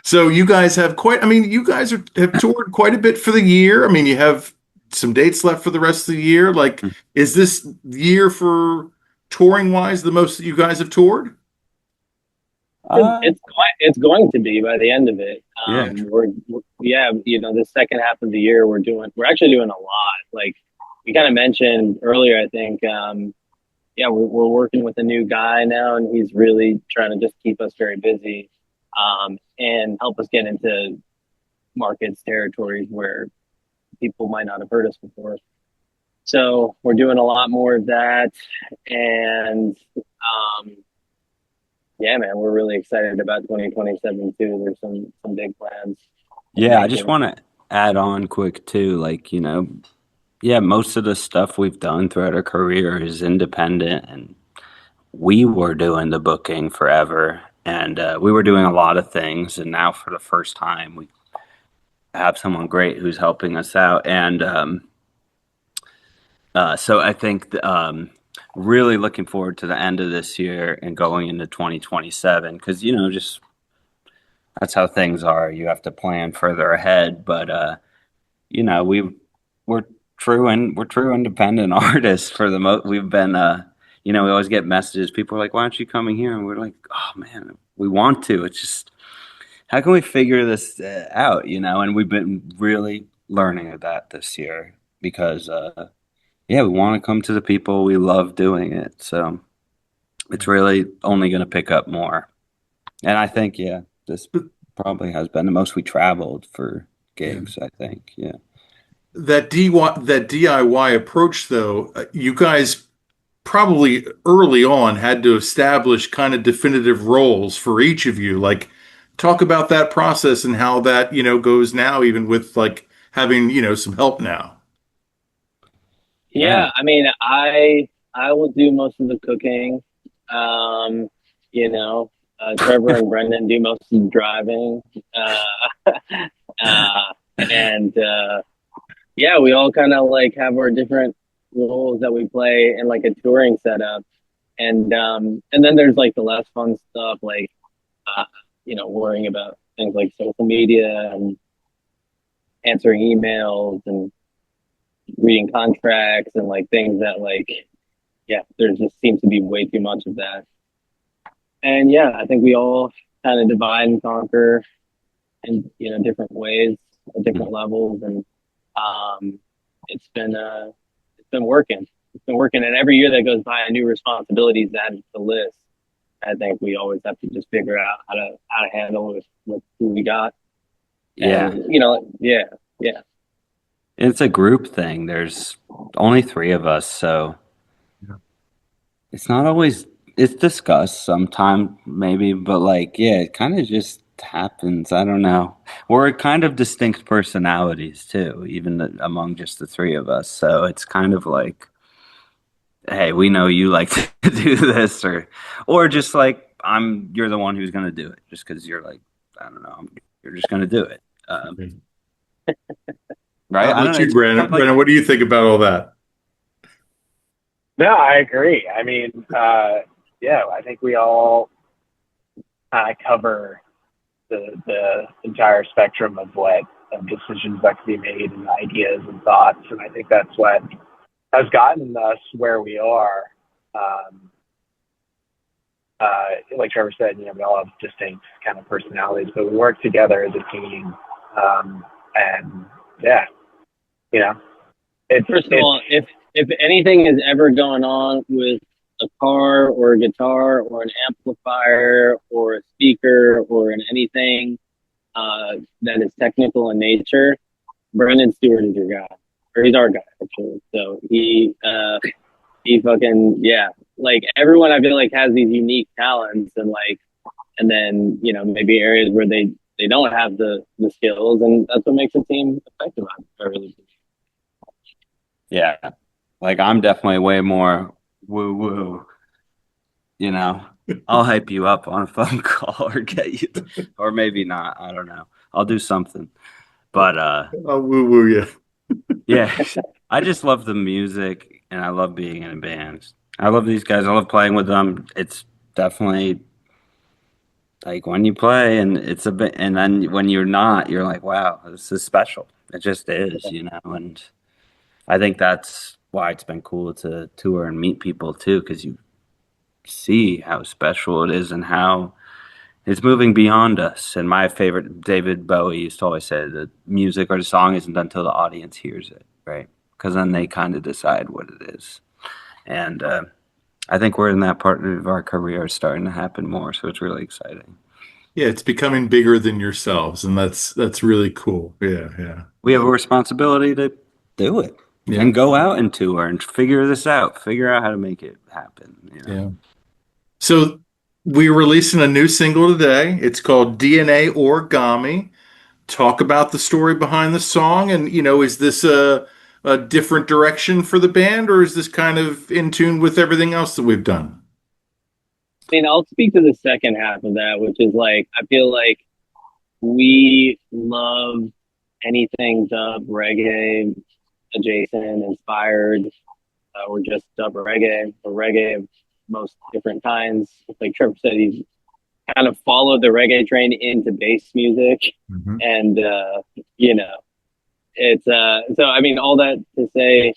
So you guys have quite, I mean, you guys have toured quite a bit for the year. I mean, you have some dates left for the rest of the year. Like, is this year for touring wise the most that you guys have toured? Uh, It's going to be by the end of it. yeah. Yeah, the second half of the year we're actually doing a lot. Like we kind of mentioned earlier, I think. Yeah, we're working with a new guy now, and he's really trying to just keep us very busy, and help us get into markets, territories where people might not have heard us before. So we're doing a lot more of that, and yeah, man, we're really excited about 2027 too. There's some big plans we're Yeah, I just making. want to add on quick too, like, yeah, most of the stuff we've done throughout our career is independent, and we were doing the booking forever, and we were doing a lot of things, and now for the first time we have someone great who's helping us out, and so I think really looking forward to the end of this year and going into 2027, because just that's how things are. You have to plan further ahead, but you know we we're we're true independent artists for the most. We've been we always get messages. People are like, why aren't you coming here? And we're like, oh man, we want to. It's just, how can we figure this out? And we've been really learning of that this year, because yeah, we want to come to the people. We love doing it, so it's really only going to pick up more. And I think, yeah, this probably has been the most we traveled for Yeah. gigs, I think. Yeah. That DIY approach, though, you guys probably early on had to establish kind of definitive roles for each of you. Like, talk about that process and how that, goes now, even with like having, some help now. Yeah. Yeah, I mean, I will do most of the cooking. Um, Trevor and Brendan do most of the driving. Uh, and yeah, we all kind of like have our different roles that we play in like a touring setup. And then there's like the less fun stuff, like worrying about things like social media and answering emails and reading contracts and like things that like, yeah, there just seems to be way too much of that. And yeah, I think we all kind of divide and conquer in different ways at different levels, and um, it's been working. It's been working, and every year that goes by, a new responsibilities added to the list. I think we always have to just figure out how to handle with who we got, Yeah. and yeah, yeah. It's a group thing. There's only three of us, so Yeah. it's not always, it's discussed sometime maybe, but like, yeah, it kind of just happens. I don't know. We're kind of distinct personalities too, even among just the three of us. So it's kind of like, hey, we know you like to do this, or just like, you're the one who's going to do it just because you're like, I don't know, you're just going to do it. How Right? I don't about know. you, It's kind Brandon? of like, Brandon, what do you think about all that? No, I agree. I mean, yeah, I think we all kind of cover the entire spectrum of decisions that can be made and ideas and thoughts, and I think that's what has gotten us where we are. Um, like Trevor said, we all have distinct kind of personalities, but we work together as a team. And yeah, you know, First of all, if anything is ever going on with a car or a guitar or an amplifier or a speaker or anything that is technical in nature, Brendan Stewart is your guy, or he's our guy actually. So he fucking yeah. Like everyone, I feel like has these unique talents, and then maybe areas where they don't have the skills, and that's what makes a team effective. I really believe. Yeah. Like I'm definitely way more woo woo, you know. I'll hype you up on a phone call or get you, or maybe not. I don't know. I'll do something. But Oh, woo woo, yeah. yeah, I just love the music and I love being in bands. I love these guys. I love playing with them. It's definitely like when you play and it's a bit, and then when you're not, you're like, wow, this is special. It just is, you know. And I think that's why it's been cool to tour and meet people too, because you see how special it is and how it's moving beyond us. And my favorite, David Bowie used to always say that music or the song isn't done until the audience hears it, right? Because then they kind of decide what it is. And I think we're in that part of our career starting to happen more. So it's really exciting. Yeah, it's becoming bigger than yourselves, and that's really cool. Yeah, yeah. We have a responsibility to do it Yeah, and go out and tour and figure this out, figure out how to make it happen, you know? yeah. So we're releasing a new single today. It's called DNA Origami. Talk about the story behind the song, and is this a different direction for the band, or is this kind of in tune with everything else that we've done? I mean, I'll speak to the second half of that, which is like I feel like we love anything dub reggae adjacent, inspired, or just dub reggae or reggae of most different kinds. Like Trevor said, he's kind of followed the reggae train into bass music, Mhm. and you know, it's so I mean, all that to say,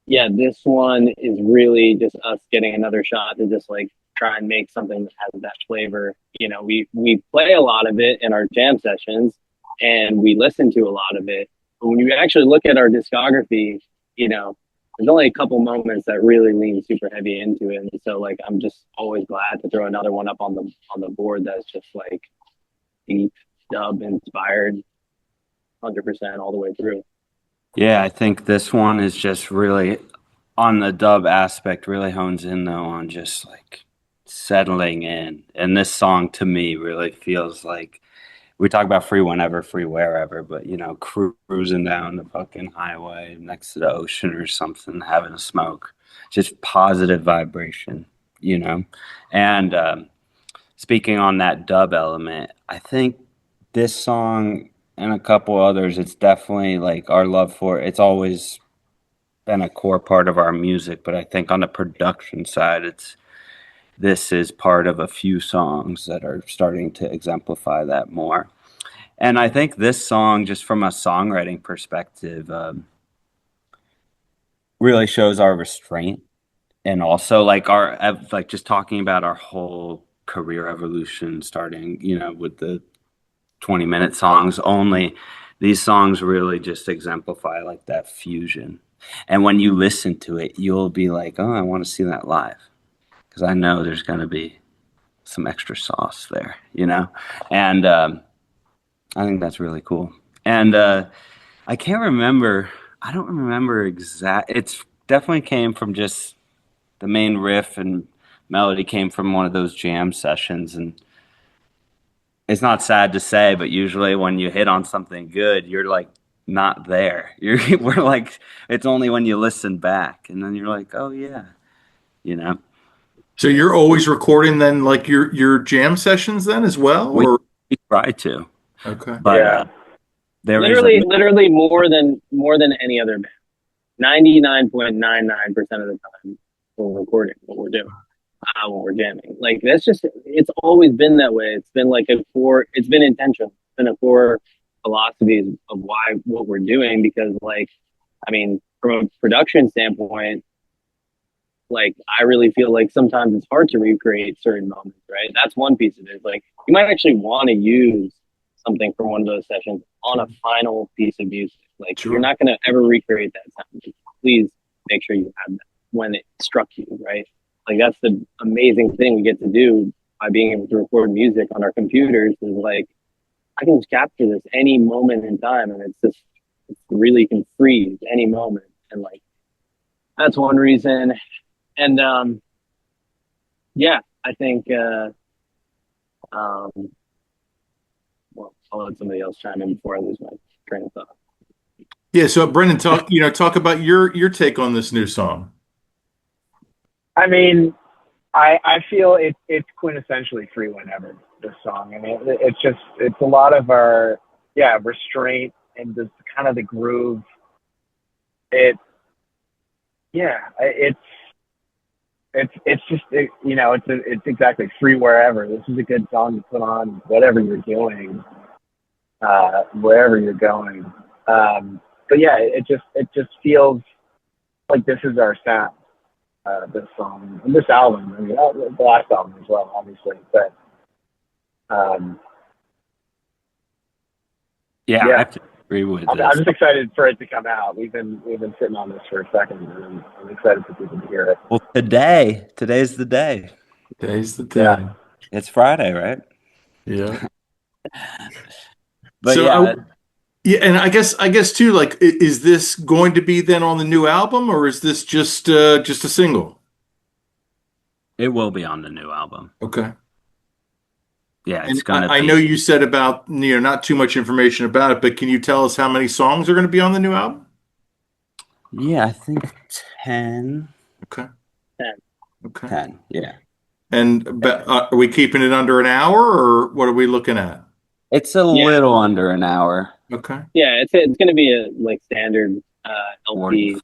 yeah, this one is really just us getting another shot to just like try and make something that has that flavor. We play a lot of it in our jam sessions and we listen to a lot of it. But when you actually look at our discography, there's only a couple moments that really lean super heavy into it. And so like I'm just always glad to throw another one up on the board that's just like deep dub inspired 100% all the way through. Yeah, I think this one is just really on the dub aspect, really hones in though on just like settling in. And this song to me really feels like we talk about free whenever, free wherever, but cruising down the fucking highway next to the ocean or something, having a smoke, just positive vibration, you know? And speaking on that dub element, I think this song and a couple others, it's definitely like our love for it. It's always been a core part of our music, but I think on the production side, this is part of a few songs that are starting to exemplify that more. And I think this song, just from a songwriting perspective, really shows our restraint, and also like like just talking about our whole career evolution, starting with the 20-minute songs only. These songs really just exemplify like that fusion. And when you listen to it, you'll be like, oh, I want to see that live because I know there's going to be some extra sauce there, And I think that's really cool. And I can't remember. I don't remember exact. It's definitely came from just the main riff and melody came from one of those jam sessions. And it's not sad to say, but usually when you hit on something good, you're like not there. We're like it's only when you listen back, and then you're like, oh yeah, you know. So you're always recording then, like your jam sessions then as well, We, or we try to, okay? but Yeah. there is Literally more than any other band. 99.99% of the time we're recording what we're doing, when we're jamming. Like that's just it's always been that way. It's been like it's been intentional. It's been a core philosophy of why what we're doing because like I mean, from a production standpoint, like I really feel like sometimes it's hard to recreate certain moments, right? That's one piece of it. Like you might actually want to use something from one of those sessions on a final piece of music. Like Sure. you're not going to ever recreate that sound. Please make sure you have that when it struck you, right? Like that's the amazing thing we get to do by being able to record music on our computers is like I can just capture this any moment in time and it's just It's really can freeze any moment, and like that's one reason. And yeah, I think um, well, I'll let somebody else chime in before I lose my train of thought. Yeah. So Brendan, talk about your take on this new song. I mean, I feel it's quintessentially free whenever, this song. I mean, it's a lot of our, yeah, restraint and just kind of the groove. It, yeah, it's just, it's exactly free wherever. This is a good song to put on whatever you're doing, wherever you're going. But yeah, it just feels like this is our sound. This song and this album. I mean, the last album as well, obviously. But Yeah, I yeah, have to agree with I'm this. just excited for it to come out. We've been sitting on this for a second, and I'm excited for people to hear it. Well, today's the day. Today's the Yeah. day. It's Friday, right? Yeah. But So, yeah, yeah, and I guess too, like, is this going to be then on the new album, or is this just a single? it will be on the new album. Okay. Yeah, it's And gonna I know be. you said about, not too much information about it, but can you tell us how many songs are going to be on the new album? Yeah, I think 10. Okay. 10. Okay. 10. Yeah, But are we keeping it under an hour, or what are we looking at? it's a Yeah, little under an hour. Okay. yeah, it's going to be a like standard LP 45,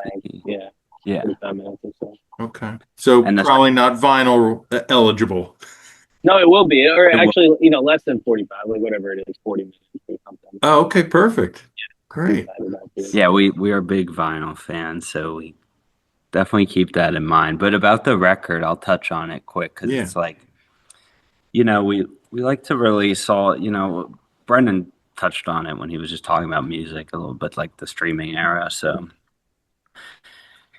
length. 50. Yeah, Yeah, 45 minutes or so. Okay. So and probably not vinyl eligible. No, it will be, or it will. actually, less than 45, like whatever it is, 40 minutes or something. Oh, okay. Perfect. I'm Great. excited about it. Yeah, we are big vinyl fans, so we definitely keep that in mind. But about the record, I'll touch on it quick because Yeah. it's like, we like to release all, Brendan touched on it when he was just talking about music a little bit, like the streaming era. So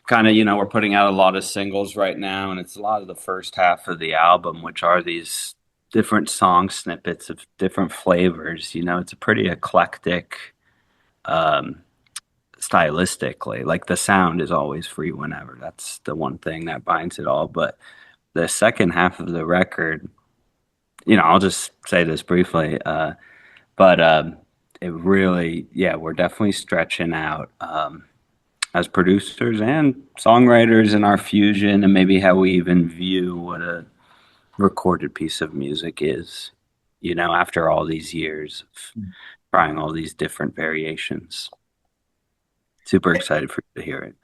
kind of, we're putting out a lot of singles right now, and it's a lot of the first half of the album, which are these different song snippets of different flavors. It's a pretty eclectic, um, stylistically. Like the sound is always free whenever. That's the one thing that binds it all. But the second half of the record, I'll just say this briefly, but it really, yeah, we're definitely stretching out. As producers and songwriters in our fusion and maybe how we even view what a recorded piece of music is, after all these years of trying all these different variations. Super excited for you to hear it.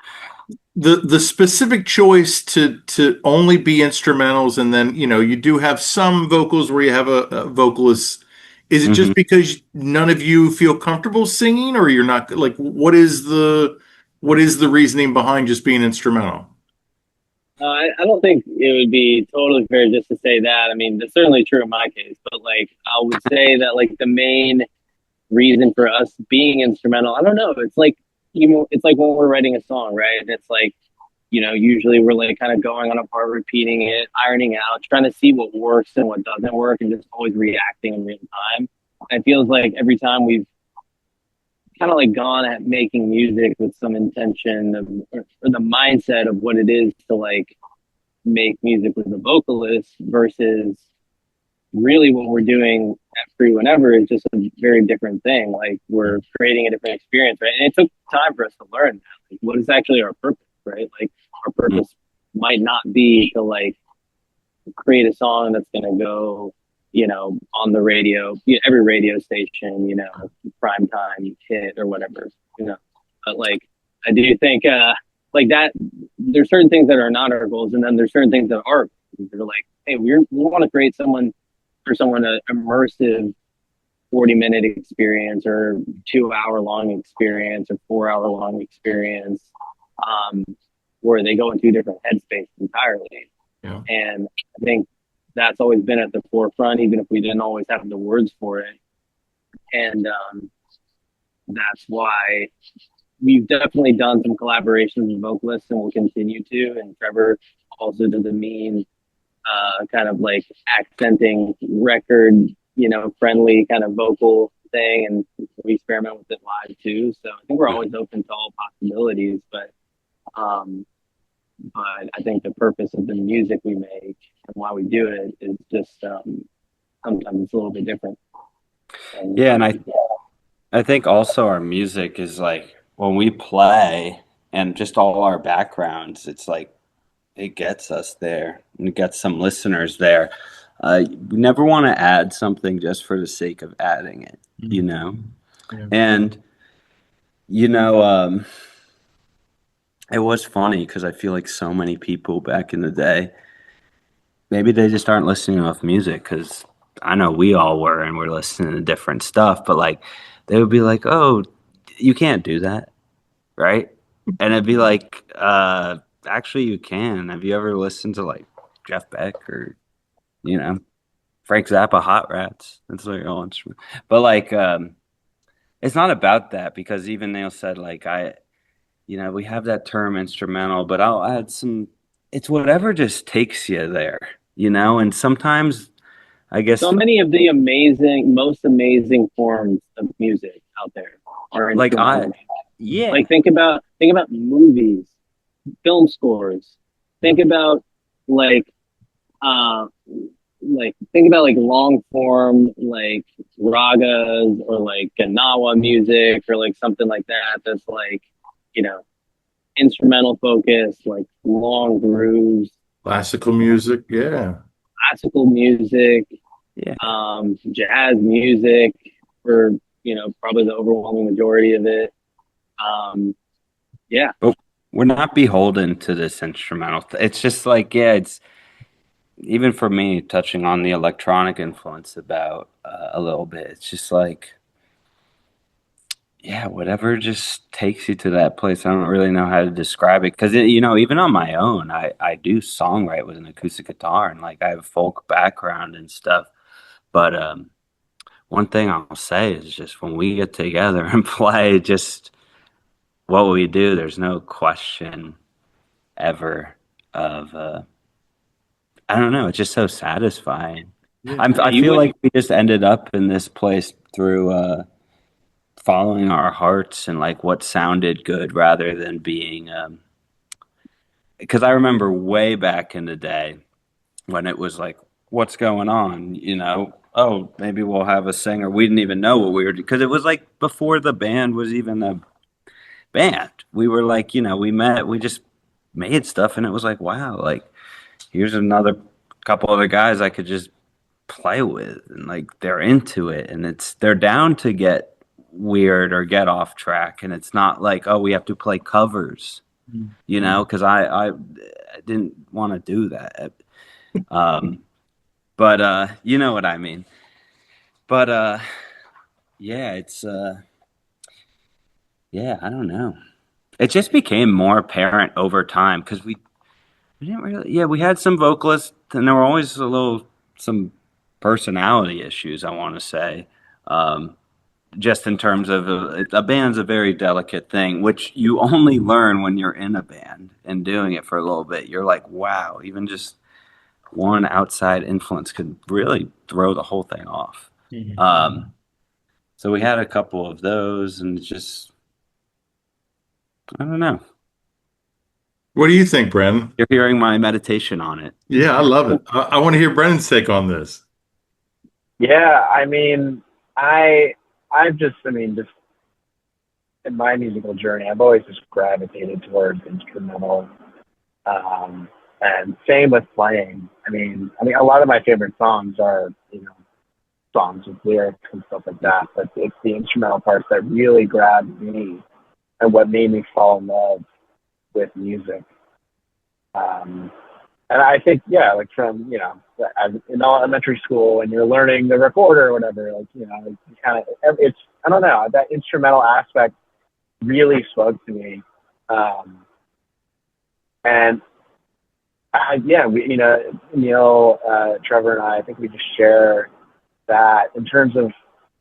The specific choice to only be instrumentals, and then you do have some vocals where you have a vocalist. Is it just because none of you feel comfortable singing, or you're not, like, what is the reasoning behind just being instrumental? I don't think it would be totally fair just to say that. I mean, that's certainly true in my case, but like I would say that like the main reason for us being instrumental, I don't know. It's like it's like when we're writing a song, right? It's like usually we're like kind of going on a part, repeating it, ironing out, trying to see what works and what doesn't work, and just always reacting in real time. And it feels like every time we've kind of like gone at making music with some intention of, or the mindset of what it is to like make music with a vocalist versus really what we're doing at Free Whenever is just a very different thing. Like we're creating a different experience, right? And it took time for us to learn that. Like what is actually our purpose, right? Like our purpose might not be to like create a song that's going to go, on the radio, every radio station, prime time hit or whatever, But like, I do think, like that, there's certain things that are not our goals, and then there's certain things that are. They're like, hey, we want to create someone an immersive 40-minute experience or 2 hour long experience or 4 hour long experience, where they go into different headspaces entirely. Yeah. And I think that's always been at the forefront, even if we didn't always have the words for it. And that's why we've definitely done some collaborations with vocalists and will continue to. And Trevor also does a mean kind of like accenting record, friendly kind of vocal thing, and we experiment with it live too. So I think we're always open to all possibilities, um, but I think the purpose of the music we make and why we do it is just sometimes it's a little bit different. Yeah, and I think also our music is like when we play and just all our backgrounds, it's like it gets us there and it gets some listeners there. We never want to add something just for the sake of adding it, you know? Yeah. And, you know, it was funny because I feel like so many people back in the day, maybe they just aren't listening to enough music because I know we all were and we're listening to different stuff, but like they would be like, oh, you can't do that, right? And it'd be like, actually, you can. Have you ever listened to like Jeff Beck or, you know, Frank Zappa, Hot Rats? That's like all instrument. But like, it's not about that because even Neil said, like, we have that term instrumental, but I'll add some, it's whatever just takes you there, and sometimes I So guess many of the most amazing forms of music out there are like instrumental. yeah, Like think about movies, film scores. Think about like uh think about like long form like ragas or like Ganawa music or like something like that that's like, you know, instrumental focus, like long grooves, Classical music, yeah. classical music, yeah. jazz music for, probably the overwhelming majority of it. Yeah. But we're not beholden to this instrumental. It's just like, yeah, it's even for me touching on the electronic influence about a little bit. It's just like, yeah, whatever just takes you to that place. I don't really know how to describe it because, even on my own, I do songwrite with an acoustic guitar and like I have folk background and stuff. But one thing I'll say is just when we get together and play, just what we do, there's no question ever of, I don't know, it's just so satisfying. Yeah. I You feel would, like we just ended up in this place through following our hearts and like what sounded good rather than being because I remember way back in the day when it was like what's going on, oh, maybe we'll have a singer. We didn't even know what we were because it was like before the band was even a band. We were like, we met, we just made stuff and it was like, wow, like here's another couple other guys I could just play with and like they're into it and they're down to get weird or get off track and it's not like, oh, we have to play covers, because I didn't want to do that. But you know what I mean. But yeah, it's yeah, I don't know. It just became more apparent over time because we didn't really, yeah, we had some vocalists and there were always some personality issues, I want to say. Um, just in terms of a band's a very delicate thing, which you only learn when you're in a band and doing it for a little bit. You're like, wow, even just one outside influence could really throw the whole thing off. So we had a couple of those, and just I don't know. What do you think, Brennan? You're hearing my meditation on it. Yeah, I love it. I want to hear Brennan's take on this. Yeah, I mean, just in my musical journey, I've always just gravitated towards instrumental, and same with playing. A lot of my favorite songs are, songs with lyrics and stuff like that, but it's the instrumental parts that really grabbed me and what made me fall in love with music. And I think, yeah, like from, in elementary school when you're learning the recorder or whatever, I don't know, that instrumental aspect really spoke to me. And Neil, Trevor and I think we just share that in terms of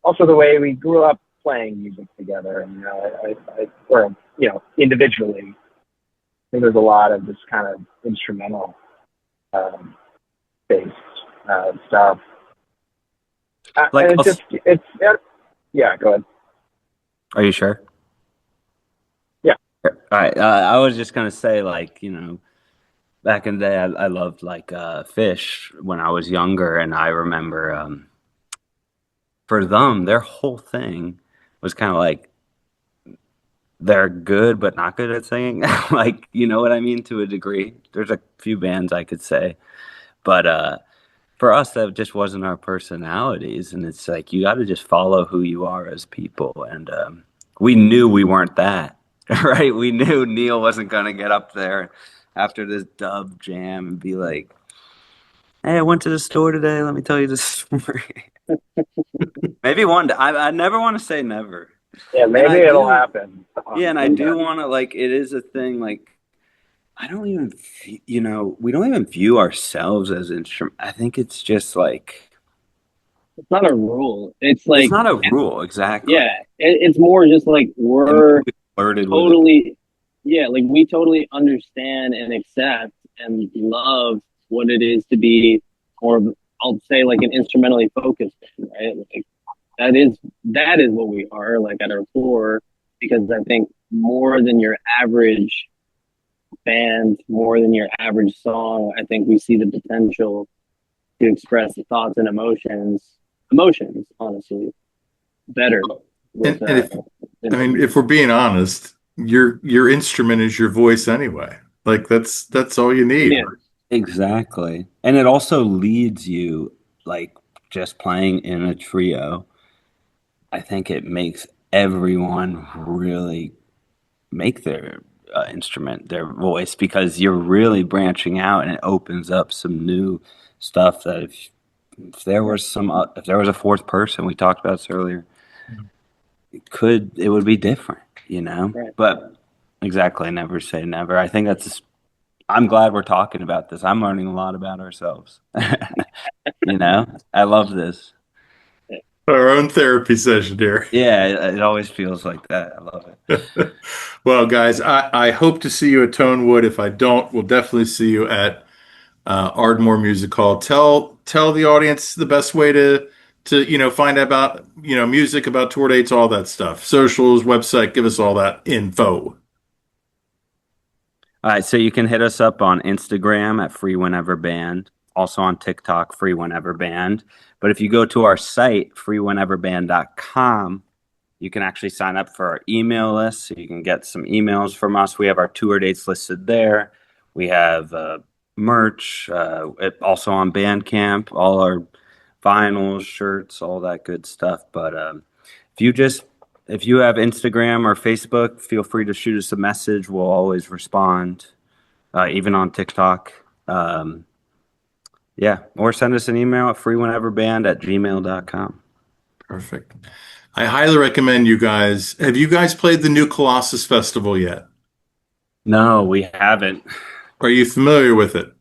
also the way we grew up playing music together and, individually. I think there's a lot of this kind of instrumental based stuff. Like, And it's Yeah, go ahead. Are you sure? Yeah. All right. I was just gonna say, like, back in the day, I loved like Fish when I was younger, and I remember for them, their whole thing was kind of like they're good but not good at singing. Like, you know what I mean, to a degree. There's a few bands I could say, but for us, that just wasn't our personalities, and it's like you got to just follow who you are as people, and we knew we weren't that, right? We knew Neil wasn't gonna get up there after this dub jam and be like, "Hey, I went to the store today. Let me tell you this story." Maybe one day. I never want to say never, Yeah, and maybe I it'll do. happen. Yeah, and I do want to, like, it is a thing. Like, I don't even, we don't even view ourselves as instrument. I think it's just like It's not a rule. It's it's like, not a rule exactly. yeah, it's more just like And we're we flirted with it. totally, yeah, like we totally understand and accept and love what it is to be, or I'll say like an instrumentally focused band, right? Like that is what we are, like at our core, because I think more than your average band, more than your average song, I think we see the potential to express the thoughts and emotions, honestly, better with And if I mean, if we're being honest, your instrument is your voice anyway. Like that's all you need. yeah, Exactly. And it also leads you, like, just playing in a trio. I think it makes everyone really make their instrument their voice, because you're really branching out, and it opens up some new stuff that if there was a fourth person, we talked about this earlier, it would be different. right. But exactly, never say never. I think I'm glad we're talking about this. I'm learning a lot about ourselves. I love this. Our own therapy session here. Yeah, it always feels like that. I love it. Well, guys, I hope to see you at Tonewood. If I don't, we'll definitely see you at Ardmore Music Hall. Tell the audience the best way to find out about music, about tour dates, all that stuff. Socials, website, give us all that info. All right, so you can hit us up on Instagram at Free Whenever Band, also on TikTok, Free Whenever Band. But if you go to our site, freewheneverband.com, you can actually sign up for our email list, so you can get some emails from us. We have our tour dates listed there. We have merch, also on Bandcamp, all our vinyls, shirts, all that good stuff. But if you just if you have Instagram or Facebook, feel free to shoot us a message. We'll always respond, even on TikTok. Yeah, or send us an email at freewheneverband@gmail.com. Perfect. I highly recommend you guys. Have you guys played the new Colossus Festival yet? No, we haven't. Are you familiar with it?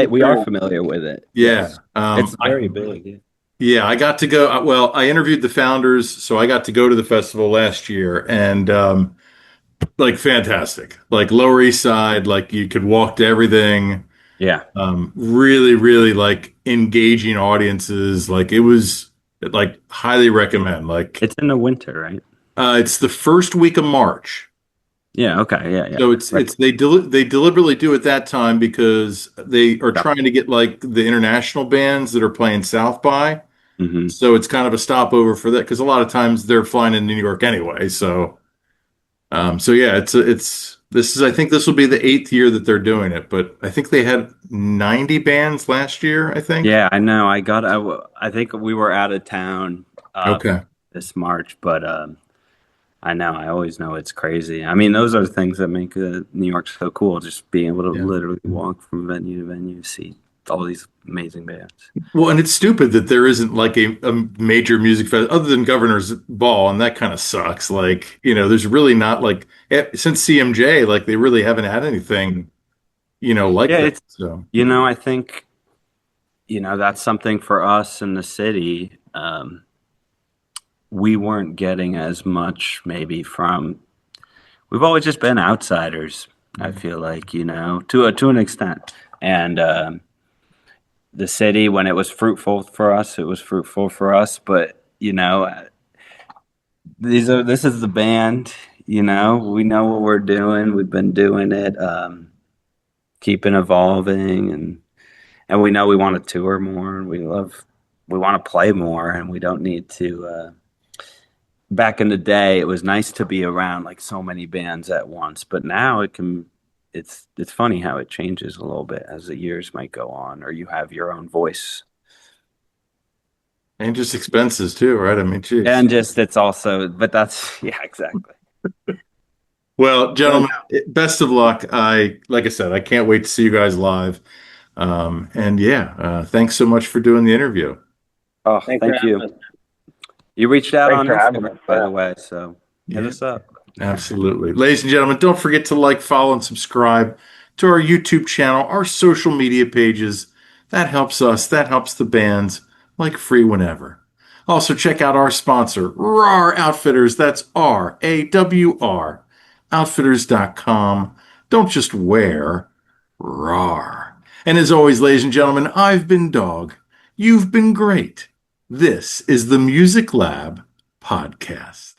We are familiar with it. Yeah. Yes, it's very big. Yeah, I got to go. Well, I interviewed the founders, so I got to go to the festival last year, and like fantastic. Like Lower East Side, like you could walk to everything. Yeah, Really, really like engaging audiences. Like it was like highly recommend. Like it's in the winter, right? it's the first week of March. Yeah. Okay. Yeah. Yeah. So it's Right. it's they deliberately do it that time because they are trying to get like the international bands that are playing South by. Mm-hmm. So it's kind of a stopover for that because a lot of times they're flying in New York anyway. So yeah, it's this is I think this will be the eighth year that they're doing it, but I think they had 90 bands last year, I think. Yeah, I know. I think we were out of town Okay. this March, but I know. I always know it's crazy. I mean, those are the things that make New York so cool. Just being able to Yeah. literally walk from venue to venue, see all these amazing bands. Well, and it's stupid that there isn't like a major music festival other than Governor's Ball, and that kind of sucks. Like, there's really not like since CMJ, like they really haven't had anything, like Yeah, that. So I think, that's something for us in the city. We weren't getting as much maybe we've always just been outsiders. I feel like, to an extent. And the city, when it was fruitful for us, it was fruitful for us. But, This is the band, you know, we know what we're doing. We've been doing it, keeping evolving, and we know we want to tour more, and we want to play more, and we don't need to, back in the day, it was nice to be around like so many bands at once, but now it's funny how it changes a little bit as the years might go on, or you have your own voice. And just expenses too, right? I mean, geez. And just it's also, but that's yeah, exactly. Well, gentlemen, best of luck. Like I said, I can't wait to see you guys live. And yeah, thanks so much for doing the interview. Oh, Thanks thank for you. having us. You reached out Thanks on for having Instagram, us. by Yeah. the way, so hit Yeah. us up. Absolutely. Ladies and gentlemen, don't forget to like, follow, and subscribe to our YouTube channel, our social media pages. That helps us, that helps the bands, like free whenever. Also, check out our sponsor, RAR Outfitters. That's RAWR, outfitters.com. Don't just wear, RAR. And as always, ladies and gentlemen, I've been Dogg. You've been great. This is the Music Lab Podcast.